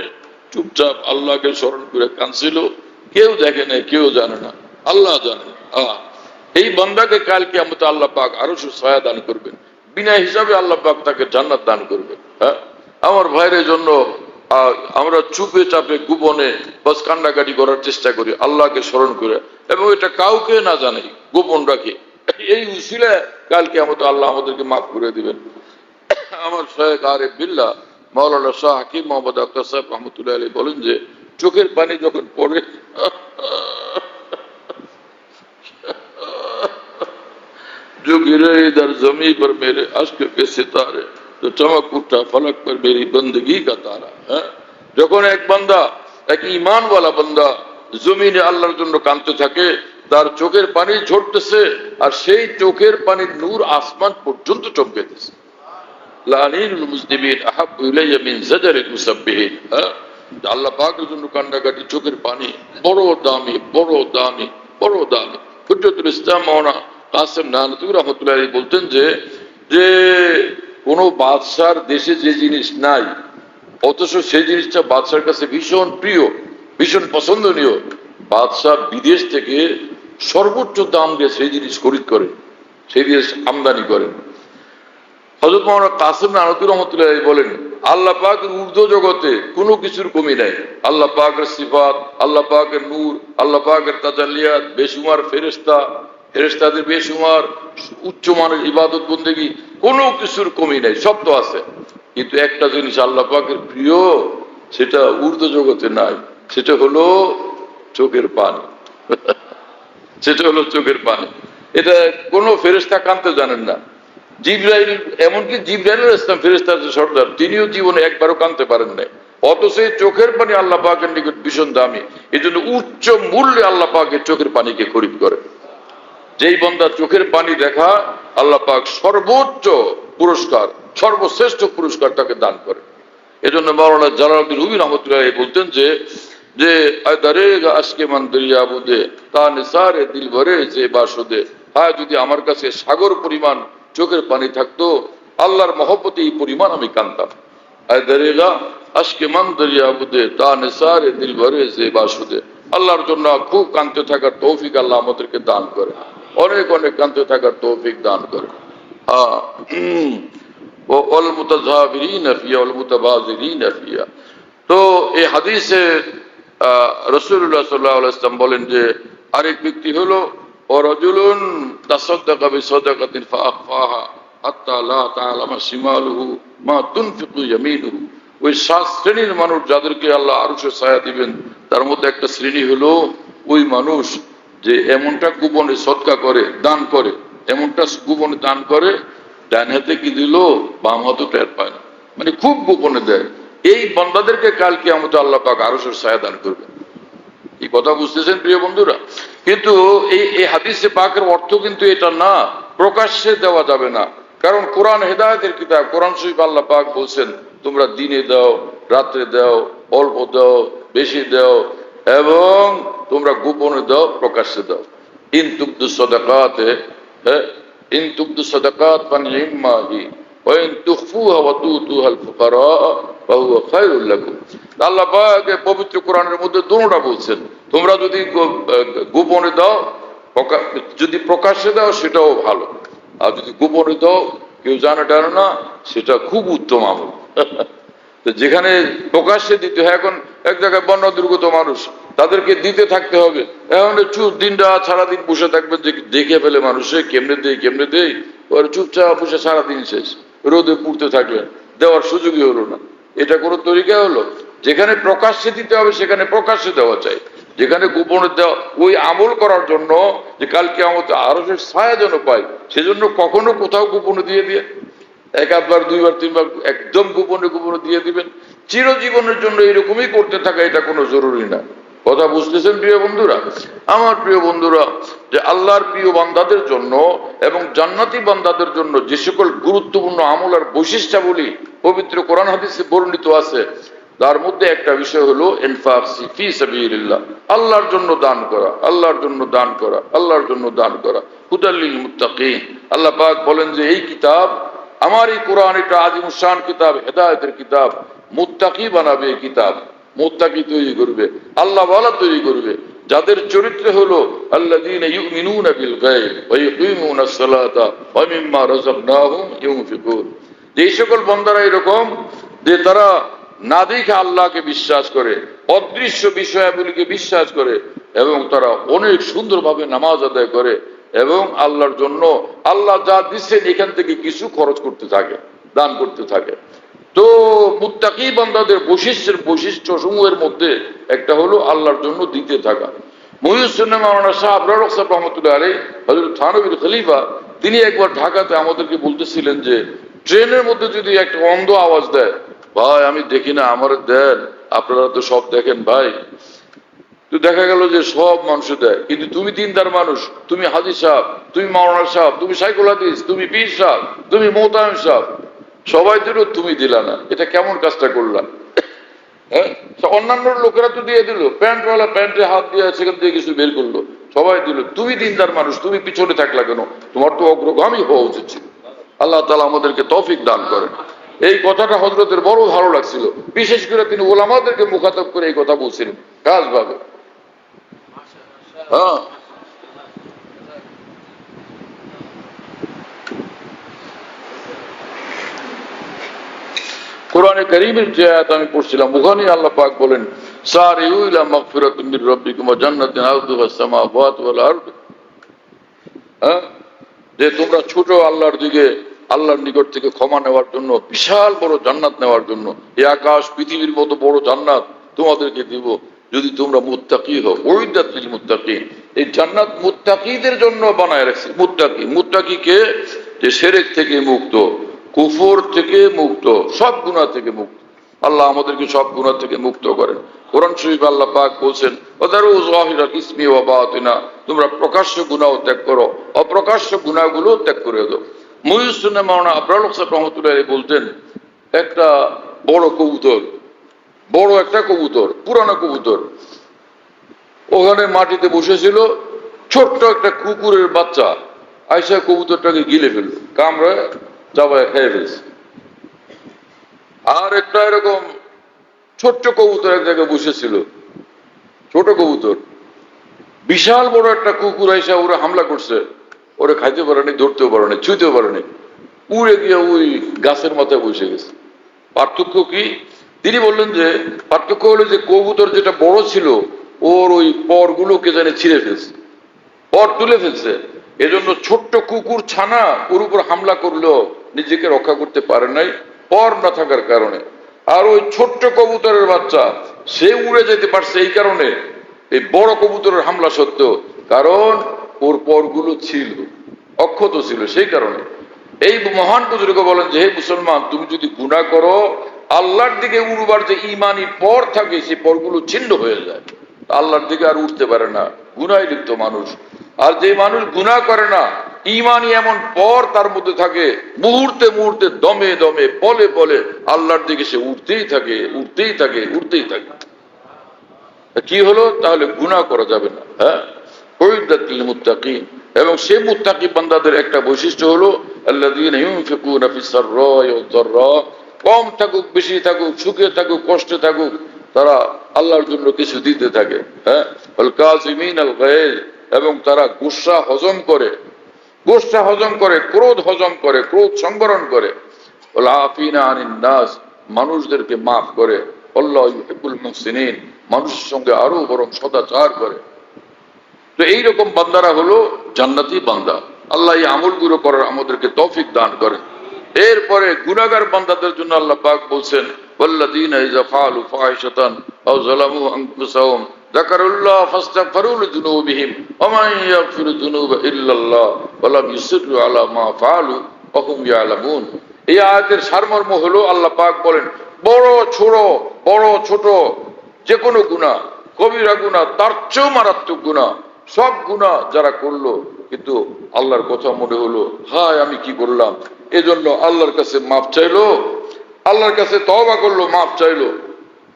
চুপচাপ আল্লাহকে স্মরণ করে কাঁদছিল, কেউ দেখে না, কেউ জানে না, আল্লাহ জানে। এই বান্দাকে কাল কিয়ামতে আল্লাহ পাক আরো ছায়া দান করবেন, বিনা হিসাবে আল্লাহ পাক তাকে জান্নাত দান করবেন। হ্যাঁ, আমার ভাইয়ের জন্য আমরা চুপে চাপে গোপনে বাস কান্নাকাটি করার চেষ্টা করি আল্লাহকে স্মরণ করে, এবং এটা কাউকে না জানে, গোপন রাখি। এই উসিলা কালকে আমাদের আল্লাহ আমাদেরকে মাফ করে দিবেন। আমার শায়েখ আরিফ বিল্লাহ মাওলানা শাহ হাকিম মোহাম্মদ আখতার সাহেব রহমতুল্লাহ আলাইহি বলেন যে চোখের পানি যখন পড়ে जो गिरे इधर जमी पर मेरे अश्क के सितारे तो चमक उठा फलक पर मेरी बंदगी का तारा। যখন এক বান্দা, এক ঈমানওয়ালা বান্দা জমিনে আল্লাহর জন্য কাঁদতে থাকে, তার চোখের পানি ঝরতেছে, আর সেই চোখের পানির নূর আসমান পর্যন্ত চমকাইতেছে। লানিনুল মুসলিমিন আহাব্বু ইলাইয়া মিন জাজারিল মুসাব্বিহিন। আল্লাহ পাকের জন্য কান্নাকাটি, চোখের পানি বড় দামি, বড় দামি, বড় দামি। হুজ্জতুল ইসলাম মাওলানা কাসেম নানতুবি রহমতুল্লাহ আলাইহি বলতেন যে কোন বাদশার দেশে যে জিনিস নাই, অথচ সেই জিনিসটা বাদশার কাছে ভীষণ প্রিয়, ভীষণ পছন্দনীয়, বাদশাহ বিদেশ থেকে সর্বোচ্চ দাম দিয়ে সেই জিনিস খরিদ করেন, সেই জিনিস আমদানি করেন। হযরত মাওলানা কাসেম নানতুবি রহমতুল্লাহ আলাইহি বলেন, আল্লাহ পাকের ঊর্ধ্ব জগতে কোনো কিছুর কমি নাই। আল্লাহ পাকের সিফাত, আল্লাহ পাকের নূর, আল্লাহ পাকের তাজাল্লিয়াত, বেশুমার ফেরেশতা, ফেরেশতাদের বেশুমার, উচ্চমানের ইবাদত বন্দেগী, কোনো কিছুর কমি নাই, সব তো আছে। কিন্তু একটা জিনিস আল্লাহ পাকের প্রিয়, সেটা ঊর্ধ্ব জগতে নাই, সেটা হলো চোখের পানি। সেটা হলো চোখের পানি। এটা কোনো ফেরেশতা কাঁদতে জানেন না। জিবরাইল, এমনকি জিবরাইল আলাইহিস সালাম ফেরেশতাদের সর্দার, তিনিও জীবনে একবারও কাঁদতে পারেন নাই। অথচ চোখের পানি আল্লাহ পাকের নিকট ভীষণ দামি, এই জন্য উচ্চ মূল্যে আল্লাহ পাকের চোখের পানিকে খরিদ করে। যেই বান্দা চোখের পানি দেখা, আল্লাহ পাক সর্বোচ্চ পুরস্কার, সর্বশ্রেষ্ঠ পুরস্কার তাকে দান করে। এজন্য মাওলানা জালালউদ্দিন রুমি রহমতুল্লাহ বলতেন যে দারেগা আজকে মান দরিয়া বুদে তা নিসারে দিল ভরে যে বাসুদে। হ্যাঁ, যদি আমার কাছে সাগর পরিমাণ চোখের পানি থাকতো, আল্লাহর মহব্বতে এই পরিমাণ আমি কাঁদতাম। দারেগা আজকে মান দরিয়া বুদে তা নিসারে দিল ভরে যে বাসুদে। আল্লাহর জন্য খুব কাঁদতে থাকার তৌফিক আল্লাহ আমাদেরকে দান করে, অনেক অনেক কাঁদতে থাকার তৌফিক দান করে। তো এই হাদিসে রাসূলুল্লাহ সাল্লাল্লাহু আলাইহি ওয়াসাল্লাম বলেন যে আরেক ব্যক্তি হলো রাজুলুন তাসাদ্দাকা বিসাদাকাতিন ফাআখফাহা হাত্তা লা তা'লামা শিমালুহু মা তুনফিকু ইয়ামিনুহু। ওই 7 শ্রেণীর মানুষ যাদেরকে আল্লাহ আরশের ছায়া দিবেন, তার মধ্যে একটা শ্রেণী হলো ওই মানুষ যে এমনটা গোপনে সদকা করে, দান করে, এমনটা গোপনে দান করে, ডান হাতে কি দিল, বাম হাতে টের পায় না, মানে খুব গোপনে দেয়। এই বান্দাদেরকে কাল কিয়ামতে আল্লাহ পাক আরশের ছায়া দান করবেন। এই কথা বুঝতেছেন প্রিয় বন্ধুরা? কিন্তু এই হাদিসে পাকের অর্থ কিন্তু এটা না, প্রকাশ্যে দেওয়া যাবে না। কারণ কোরআন হেদায়েতের কিতাব, কোরআন শরীফ আল্লাহ পাক বলছেন তোমরা দিনে দাও, রাত্রে দাও, অল্প দাও, বেশি দাও, এবং তোমরা গোপনে দাও, প্রকাশ্যে দাও। ইন তুবদু সাদাকাতে ইন তুবদু সাদাকাত ফানিম্মাহি ওয়া ইন তুখফুহা ওয়া তুতুহাল ফুকারা ফাহুয়া খায়রুল লাকুম। আল্লাহ পাক পবিত্র কোরআনের মধ্যে দুটোটা বলছেন, তোমরা যদি গোপনে দাও, যদি প্রকাশ্যে দাও সেটাও ভালো, আর যদি গোপনে দাও, কেউ জানে টানে না, সেটা খুব উত্তম আমল। তো যেখানে প্রকাশ্যে দিতে হয়, এখন এক জায়গায় বন্যা দুর্গত মানুষ, তাদেরকে দিতে থাকতে হবে। এখন চুপ দিনটা সারাদিন বসে থাকবেন, যে দেখে ফেলে মানুষে কেমনে দেই, ওরা চুপচাপ বসে সারাদিন শেষ, রোদে পুড়তে থাকলেন, দেওয়ার সুযোগই হলো না। এটা কোনো তরিকা হলো? যেখানে প্রকাশ্যে দিতে হবে সেখানে প্রকাশ্যে দেওয়া চাই, যেখানে গোপনে দেওয়া ওই আমল করার জন্য, যে কালকে আমাদের আরো ছায়া যেন পাই, সেজন্য কখনো কোথাও গোপনে দিয়ে এক আধবার দুইবার তিনবার একদম গোপনে দিয়ে দিবেন। চিরজীবনের জন্য এরকমই করতে থাকা এটা কোনো জরুরি না। কথা বুঝতেছেন প্রিয় বন্ধুরা? আমার প্রিয় বন্ধুরা, যে আল্লাহর প্রিয় বান্দাদের জন্য এবং জান্নাতি বান্দাদের জন্য যে সকল গুরুত্বপূর্ণ আমল আর বৈশিষ্ট্যাবলী পবিত্র কোরআন হাদিসে বর্ণিত আছে, তার মধ্যে একটা বিষয় হলো ইনফাক ফি সাবিলিল্লাহ, আল্লাহর জন্য দান করা, আল্লাহর জন্য দান করা, আল্লাহর জন্য দান করা। হুদাল লিল মুত্তাকিন, আল্লাহ পাক বলেন যে এই কিতাব, আমার এই কোরআন, এটা আজিমুশান কিতাব, হেদায়েতের কিতাব, মুত্তাকি বানাবে এই কিতাব, মুত্তাকি তৈরি করবে, আল্লাহ ওয়ালা তৈরি করবে, যাদের চরিত্র হলো আল্লাযীনা ইউমিনুনা বিল গায়ব ওয়া ইয়ুকিমুনাস সালাতা ওয়া মিম্মা রাযাকনাহুম ইউনফিকুন। এই সকল বান্দারা এরকম যে তারা না দেখে আল্লাহকে বিশ্বাস করে, অদৃশ্য বিষয়াবলীকে বিশ্বাস করে, এবং তারা অনেক সুন্দরভাবে নামাজ আদায় করে, এবং আল্লাহর জন্য আল্লাহ যা দিচ্ছেন এখান থেকে কিছু খরচ করতে থাকে, দান করতে থাকে। তো মুত্তাকি বান্দাদের বৈশিষ্ট্য সমূহের মধ্যে একটা হলো আল্লাহর জন্য দিতে থাকা। মহিউদ্দিন মাওলানা শাহ আবরার সাহেব রহমতুল্লাহ আলাইহি, হযরত থানবীর খলিফা, তিনি একবার ঢাকাতে আমাদেরকে বলতেছিলেন যে ট্রেনের মধ্যে যদি একটা অন্ধ আওয়াজ দেয়, ভাই আমি দেখি না, আমার দেন, আপনারা তো সব দেখেন ভাই। তো দেখা গেল যে সব মানুষ দেয়, কিন্তু তুমি দিনদার মানুষ, তুমি হাজী সাহেব, তুমি মাওলানা সাহেব, তুমি সাইকুল হাদিস, তুমি পীর সাহেব, তুমি মোহতামিম সাহেব, সবাই দিল, তুমি দিলা না, এটা কেমন কাজটা করলাম? হ্যাঁ, অন্যান্য লোকেরা তো দিয়ে দিল, প্যান্টওয়ালা প্যান্টে হাত দিয়ে সেখান থেকে কিছু বের করলো, সবাই দিল, তুমি দিনদার মানুষ, তুমি পিছনে থাকলা কেন? তোমার তো অগ্রগামী হওয়া উচিত ছিল। আল্লাহ তাআলা আমাদেরকে তৌফিক দান করেন। এই কথাটা হযরতের বড় ভালো লাগছিল, বিশেষ করে তিনি ওলামাদেরকে মুখাতব করে এই কথা বলছিলেন খাসভাবে। হ্যাঁ, কোরআনে কারীমের যে আয়াত আমি পড়ছিলাম, ওখানে আল্লাহ পাক বলেন, সারিউ ইলা মাগফিরাতিন মির রাব্বিকুম ওয়া জান্নাতিন আরদুহা সামাওয়াতু ওয়াল আরদ। হ্যাঁ, যে তোমরা ছোট আল্লাহর দিকে, আল্লাহর নিকট থেকে ক্ষমা নেওয়ার জন্য, বিশাল বড় জান্নাত নেওয়ার জন্য, এই আকাশ পৃথিবীর মতো বড় জান্নাত তোমাদেরকে দিব যদি তোমরা মুত্তাকি হও। উইদ্দাত লিল মুত্তাকিন, এই জান্নাত মুত্তাকিদের জন্য বানায় রাখছি। মুত্তাকি কে? যে শিরক থেকে মুক্ত, কুফর থেকে মুক্ত, সব গুনাহ থেকে মুক্ত। আল্লাহ আমাদেরকে সব গুনাহ থেকে মুক্ত করেন। কোরআন শরীফ আল্লাহ পাক বলছেন, ওয়াদারু যাহিরাল ইসমি ওয়া বাতিনা, তোমরা প্রকাশ্য গুনাহ ত্যাগ করো, অপ্রকাশ্য গুনাহগুলো ত্যাগ করে দাও। মহিউদ্দিন মাওলানা আবরার সাহেব রহমতুল্লাহ আলাইহি বলতেন, একটা বড় কবুতর, বড় একটা কবুতর, পুরানো কবুতর, ওখানে মাটিতে বসেছিল, ছোট্ট একটা কুকুরের বাচ্চা আইসা কবুতরটাকে গিলে ফেললো, কামড়ায় চাবায় খেয়ে ফেলছে। আর একটা এরকম ছোট্ট কবুতর এক জায়গায় বসেছিল, ছোট কবুতর, বিশাল বড় একটা কুকুর আইসা ওরা হামলা করছে, ওরা খাইতে পারেনি, ধরতেও পারেনি, ছুঁতেও পারেনি, উড়ে গিয়ে ওই গাছের মাথায় বসে গেছে। পার্থক্য কি? তিনি বললেন যে পার্থক্য হলো যে কবুতর যেটা বড় ছিল, ওর ওই পরগুলোকে জানে ছিঁড়ে ফেলছে, পর তুলে ফেলছে। এজন্য ছোট্ট কুকুর ছানা ওর উপর হামলা করলেও নিজেকে রক্ষা করতে পারে নাই, পর না থাকার কারণে। আর ওই ছোট্ট কবুতরের বাচ্চা সে উড়ে যেতে পারছে এই কারণে, এই বড় কবুতরের হামলা সত্ত্বেও, কারণ ওর পরগুলো ছিল, অক্ষত ছিল, সেই কারণে। এই মহান বুজুর্গ বলেন যে হে মুসলমান, তুমি যদি গুনাহ করো, আল্লাহর দিকে উড়বার যে ইমানি পর থাকে, সেই পরগুলো ছিন্ন হয়ে যায়, আল্লাহর দিকে আর উঠতে পারে না, গুনায় লিপ্ত মানুষ। আর যে মানুষ গুনাহ করে না, ইমানি এমন পর তার মধ্যে থাকে, মুহূর্তে মুহূর্তে, দমে দমে, পলে পলে আল্লাহর দিকে সে উঠতেই থাকে, উঠতেই থাকে, উঠতেই থাকে। কি হলো? তাহলে গুনাহ করা যাবে না। হ্যাঁ, উইদ্দাত লিল মুত্তাকিন, এবং সেই মুত্তাকি বান্দাদের একটা বৈশিষ্ট্য হলো আল্লাযীনা ইউনফিকুনা ফিস সাররা'i ওয়াদ দাররা, কম থাকুক বেশি থাকুক, সুখে থাকুক কষ্টে থাকুক, তারা আল্লাহর জন্য কিছু দিতে থাকে। হ্যাঁ, ওয়াল কাযিমিনাল গায়জ, এবং তারা গুসা হজম করে, ক্রোধ হজম করে, ক্রোধ সংবরণ করে। ওয়াল আফিনা আনিন নাস, মানুষদেরকে মাফ করে। আল্লাহ ইউহিব্বুল মুহসিনিন, মানুষের সঙ্গে আরো বরং সদাচার করে। তো এইরকম বান্দারা হলো জান্নাতি বান্দা। আল্লাহ এই আমলগুলো করার আমাদেরকে তৌফিক দান করেন। এরপরে গুনাহগার বান্দাদের জন্য আল্লাহ পাক বলছেন, ওয়াল্লাযীনা ইযা ফাআলু ফাহিশাতান আও যালামু আনফুসাহুম যাকারুল্লাহ ফাস্তাগফিরু লিযুনুবিহিম ওয়া মান ইয়াগফিরু যুনুবা ইল্লাল্লাহ ওয়া লাম ইউসিররু আলা মা ফাআলু ওয়া হুম ইয়ালামুন। এই আয়াতের সারমর্ম হলো আল্লাহ পাক বলেন, বড় ছোট যে কোনো গুনাহ, কবিরা গুনাহ, তার চেয়েও মারাত্মক গুনাহ, সব গুনাহ যারা করলো কিন্তু আল্লাহর কথা মনে হলো, হায় আমি কি করলাম, এজন্য আল্লাহর কাছে মাফ চাইলো, আল্লাহর কাছে তওবা করলো, মাফ চাইলো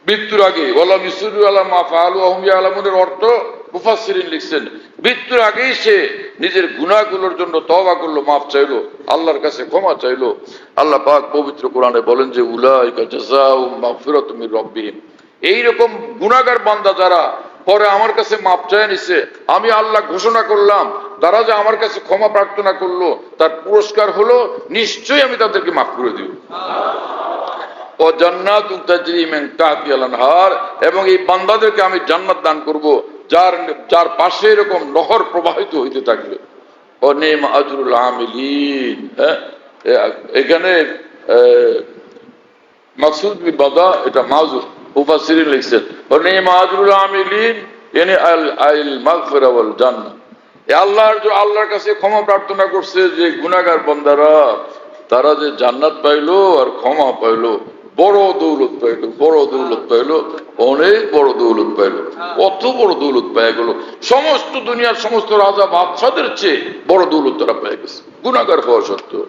মৃত্যুর আগে। ওয়ালাম ইউসিরু আলা মা ফাআলু ওয়া হুম ইয়ালামুনের অর্থ মুফাসসিরিন লিখছেন, মৃত্যুর আগেই সে নিজের গুনাহগুলোর জন্য তওবা করলো, মাফ চাইলো, আল্লাহর কাছে ক্ষমা চাইলো। আল্লাহ পাক পবিত্র কোরআনে বলেন যে উলাইকা জাযাউহুম মাগফিরাতুম মির রাব্বিহিম, এইরকম গুনাহগার বান্দা যারা পরে আমার কাছে মাপ চায় নিছে, আমি আল্লাহ ঘোষণা করলাম তারা যে আমার কাছে ক্ষমা প্রার্থনা করলো, তার পুরস্কার হলো নিশ্চয়ই আমি তাদেরকে মাফ করে দিব। ও জান্নাতুন তাজরি মিন তাহতিহাল আনহার, এবং এই বান্দাদেরকে আমি জান্নাত দান করব যার পাশে এরকম নহর প্রবাহিত হইতে থাকবে। ও নি'মা আজরুল আমিলিন। এখানে মাকসুদ বি বাদা, এটা মাযুর, মুফাসসিরিন লিখছেন ও নি'মা আজরুল আমিলিন ইয়ানি আল মাগফিরা ওয়াল জান্নাহ। আল্লাহর কাছে ক্ষমা প্রার্থনা করছে যে গুনাহগার বান্দারা, তারা যে জান্নাত পাইলো আর ক্ষমা পাইলো, বড় দৌলত পাইলো, অনেক বড় দৌলত পাইলো। কত বড় দৌলত পেয়ে গেল, সমস্ত দুনিয়ার সমস্ত রাজা বাদশাদের চেয়ে বড় দৌলত তারা পেয়ে গেছে গুনাহগার হওয়া সত্ত্বেও।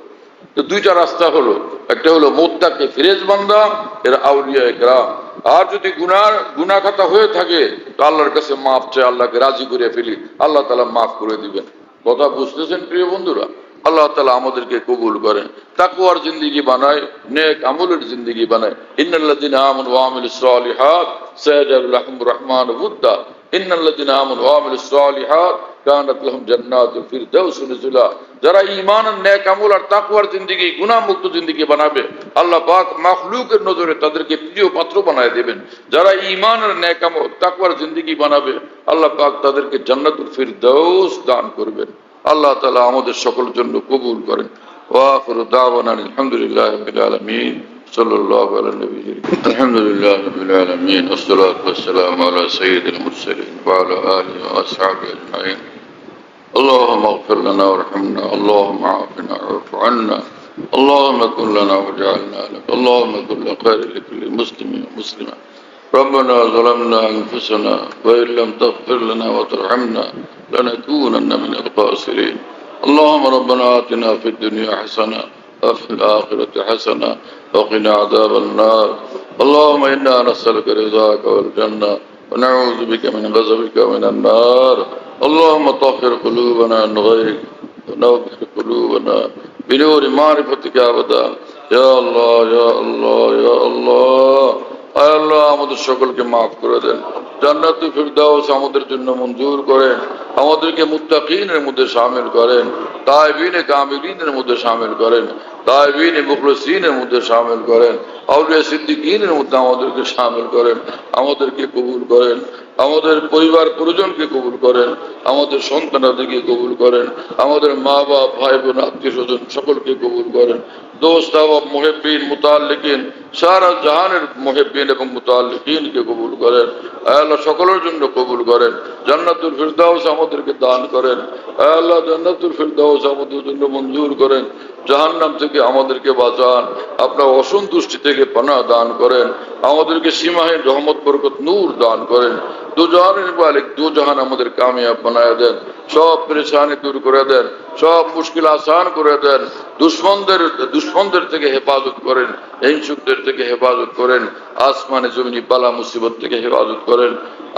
তো দুইটা রাস্তা হলো, একটা হলো মুত্তাকি ফিরেজ বান্দা, এরা আউলিয়া ইকরাম। আর যদি গুনাহ খাতা হয়ে থাকে তো আল্লাহর কাছে মাফ চাই, আল্লাহকে রাজি করে ফেলি, আল্লাহ তাআলা মাফ করে দিবেন। কথা বুঝতেছেন প্রিয় বন্ধুরা? আল্লাহ তাআলা আমাদেরকে কবুল করেন, তাকওয়ার জিন্দেগি বানায়, নেক আমলের জিন্দেগি বানায়। ইন্নাল্লাযীনা আমানু ওয়া আমিলুস সালিহাত সায়াজআলু লাহুমুর রাহমানু উদ্দা, ইন্নাল্লাযীনা আমানু ওয়া আমিলুস সালিহাত কানাত লাহুম জান্নাতুল ফিরদাউস নুজুলা। যারা ঈমান, নেক আমল আর তাকওয়ার জিন্দেগি, গুনাহ মুক্ত জিন্দেগি বানাবে, আল্লাহ পাক মাখলুকের নজরে তাদেরকে প্রিয় পাত্র বানায় দেবেন। যারা ঈমান আর নেক আমল তাকওয়ার জিন্দেগি বানাবে, আল্লাহ পাক তাদেরকে জান্নাতুল ফিরদাউস দান করবেন। আল্লাহ তাআলা আমাদের সকলের জন্য কবুল করেন। ওয়া আখিরু দাওয়ানা আলহামদুলিল্লাহি রাব্বিল আলামিন। সাল্লাল্লাহু আলা নবিয়্যিল কারীম। আলহামদুলিল্লাহি রাব্বিল আলামিন ওয়াসসালাতু ওয়াসসালামু আলা সাইয়্যিদিল মুরসালিন ওয়া আলা আলিহি ওয়া আসহাবিহি আজমাইন। اللهم اغفر لنا وارحمنا، اللهم عافنا واعف عنا، اللهم كن لنا واجعلنا لك، اللهم كن لخير لكل مسلم ومسلمة. ربنا ظلمنا أنفسنا وإن لم تغفر لنا وترحمنا لنكونن من الخاسرين. اللهم ربنا آتنا في الدنيا حسنة وفي الآخرة حسنة وقنا عذاب النار. اللهم إنا نسألك رضاك والجنة ونعوذ بك من غضبك ومن النار. اللهم طهر قلوبنا من غيرك ونور قلوبنا بنور معرفتك أبدا. يا الله يا الله يا الله. আয় আল্লাহ, আমাদের সকলকে মাফ করে দেন, জান্নাতুল ফিরদাউস আমাদের জন্য মঞ্জুর করেন, আমাদেরকে মুত্তাকিনের মধ্যে শামিল করেন, তাইবিনে কামিলিনের মধ্যে শামিল করেন, তাইবিনে মুখলিসিনের মধ্যে শামিল করেন, আউলিয়া সিদ্দিকিনের মধ্যে আমাদেরকে শামিল করেন, আমাদেরকে কবুল করেন, আমাদের পরিবার পরিজনকে কবুল করেন, আমাদের সন্তানাদিকে কবুল করেন, আমাদের মা বাপ ভাই বোন আত্মীয় স্বজন সকলকে কবুল করেন। দোস্ত আহবাব মুহিব্বিন মুতাআল্লিকিন সারা জাহানের মুহিব্বিন এবং মুতাআল্লিকিনকে কবুল করেন। আল্লাহ সকলের জন্য কবুল করেন। জান্নাতুল ফিরদাউস আমাদেরকে দান করেন। আল্লাহ জান্নাতুল ফিরদাউস আমাদের জন্য মঞ্জুর করেন। জাহান্নাম থেকে আমাদেরকে বাঁচান, আপনার অসন্তুষ্টি থেকে পানাহ দান করেন, আমাদেরকে সীমাহীন রহমত বরকত নূর দান করেন। দু জাহানের মালিক, দু জাহান আমাদের কামিয়াব বানায় দেন, সব পরেশানি দূর করে দেন, সব মুশকিল আসান করে দেন, দুশ্মনদের থেকে হেফাজত করেন, হিংসুকদের থেকে হেফাজত করেন, আসমানে জমিনি বালা মুসিবত থেকে হেফাজত করেন,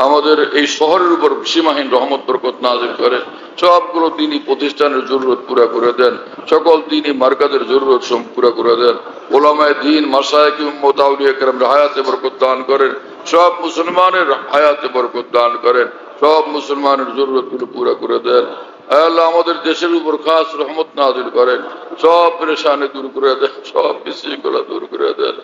আমাদের এই শহরের উপর সীমাহীন রহমত বরকত নাযিল করেন, সবগুলো দ্বীনি প্রতিষ্ঠানের জরুরত পুরা করে দেন, সকল দ্বীনি মারকাজের জরুরত পুরা করে দেন, ওলামায়ে দ্বীন মাশায়েখ উম্মত আউলিয়া কেরামের হায়াতে বরকত দান করেন, সব মুসলমানের হায়াতে বরকত দান করেন, সব মুসলমানের জরুরতগুলো পুরা করে দেন। আল্লাহ আমাদের দেশের উপর খাস রহমত নাযিল করেন, সব পেরেশানি দূর করে দেন, সব বিশৃঙ্খলা দূর করে দেন।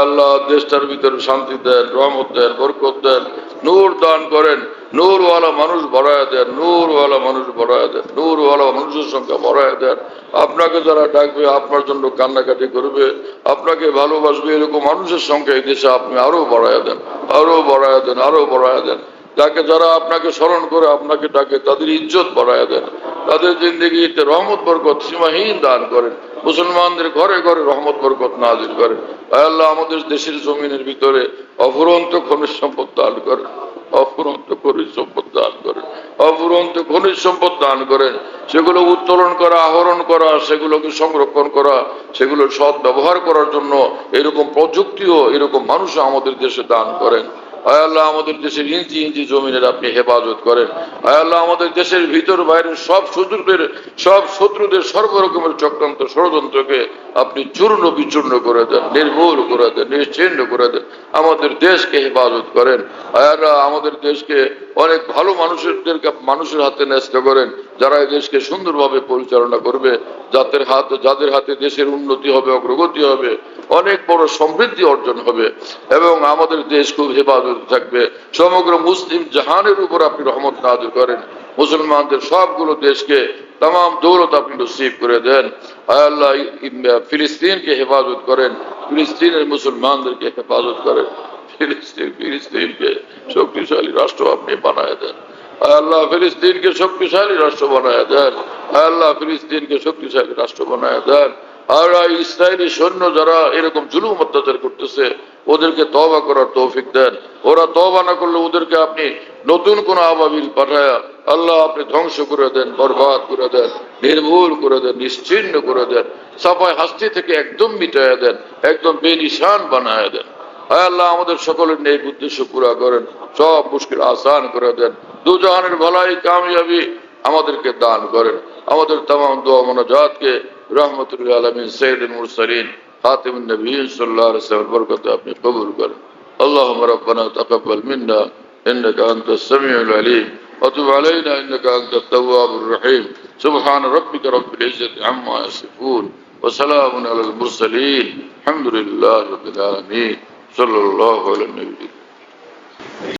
আল্লাহ দেশটার ভিতরে শান্তি দেন, রহমত দেন, বরকত দেন, নূর দান করেন, নূরওয়ালা মানুষ বাড়ায় দেন, নূরওয়ালা মানুষ বাড়ায় দেন, নূরওয়ালা মানুষের সংখ্যা বাড়ায় দেন। আপনাকে যারা ডাকবে, আপনার জন্য কান্নাকাটি করবে, আপনাকে ভালোবাসবে, এরকম মানুষের সংখ্যা এই দেশে আপনি আরো বাড়ায় দেন, আরো বাড়ায় দেন, আরো বাড়ায় দেন। যাকে যারা আপনাকে স্মরণ করে আপনাকে ডাকে, তাদের ইজ্জত বাড়ায় দেন, তাদের জিন্দগিতে রহমত বরকত সীমাহীন দান করেন, মুসলমানদের ঘরে ঘরে রহমত বরকত নাযিল করেন। আল্লাহ আমাদের দেশের জমিনের ভিতরে অফুরন্ত খনিজ সম্পদ দান করেন, অফুরন্ত খনিজ সম্পদ দান করেন, অফুরন্ত খনিজ সম্পদ দান করেন। সেগুলো উত্তোলন করা, আহরণ করা, সেগুলোকে সংরক্ষণ করা, সেগুলো সৎ ব্যবহার করার জন্য এরকম প্রযুক্তিও, এরকম মানুষও আমাদের দেশে দান করেন। আয় আল্লাহ আমাদের দেশের ইঞ্চি ইঞ্চি জমিনের আপনি হেফাজত করেন। আয় আল্লাহ আমাদের দেশের ভিতর বাইরের সব শত্রুদের সর্বরকমের চক্রান্ত ষড়যন্ত্রকে আপনি চূর্ণ বিচূর্ণ করে দেন, নির্মূল করে দেন, নিশ্চিহ্ন করে দেন। আমাদের দেশকে হেফাজত করেন। আয় আল্লাহ আমাদের দেশকে অনেক ভালো মানুষের হাতে ন্যস্ত করেন, যারা এই দেশকে সুন্দরভাবে পরিচালনা করবে, যাদের হাতে দেশের উন্নতি হবে, অগ্রগতি হবে, অনেক বড় সমৃদ্ধি অর্জন হবে এবং আমাদের দেশ খুব হেফাজত থাকবে। সমগ্র মুসলিম জাহানের উপর আপনি রহমত নাযিল করেন। মুসলমানদের সবগুলো দেশকে তাম দৌলত আপনি নসিব করে দেন। আল্লাহ ফিলিস্তিনকে হেফাজত করেন, ফিলিস্তিনের মুসলমানদেরকে হেফাজত করেন, ফিলিস্তিনকে শক্তিশালী রাষ্ট্র আপনি বানায় দেন। আল্লাহ ফিলিস্তিনকে শক্তিশালী রাষ্ট্র বানায় দেন। আল্লাহ ফিলিস্তিনকে শক্তিশালী রাষ্ট্র বানায় দেন। আর ইসরায়েলি সৈন্য যারা এরকম জুলুম অত্যাচার করতেছে, ওদেরকে তওবা করার তৌফিক দেন। ওরা তওবা না করলে ওদেরকে আপনি নতুন কোন আবাবিল পাঠায়া আল্লাহ আপনি ধ্বংস করে দেন, বরবাদ করে দেন, নির্মূল করে দেন, নিশ্চিহ্ন করে দেন, সাফায় হাস্তি থেকে একদম মিটাইয়া দেন, একদম বেনিশান বানায় দেন। আল্লাহ আমাদের সকলের নেক উদ্দেশ্য পুরা করেন, সব মুশকিল আসান করে দেন, দুজাহানের ভলাই কামিয়াবি আমাদেরকে দান করেন। আমাদের तमाम দোয়া মোনাজাতকে रहमतुल आलमीन सय्यदुल मुरसलीन खातिमुन नबिय्यीन सल्लल्लाहु अलैहि वसल्लम बरकत अपने कबूल करें। अल्लाहुम्मा रब्बना तक़ब्बल मिन्ना इन्नका अंतस समीउल अलीम व तुब अलैना इन्नका अंतत तव्वाबुर रहीम। सुब्हान रब्बिका रब्बिल इज्जति अम्मा यसिफून व सलामुन अलल मुरसलीन। अल्हम्दुलिल्लाहि रब्बिल आलमीन। सल्लल्लाहु अलैहि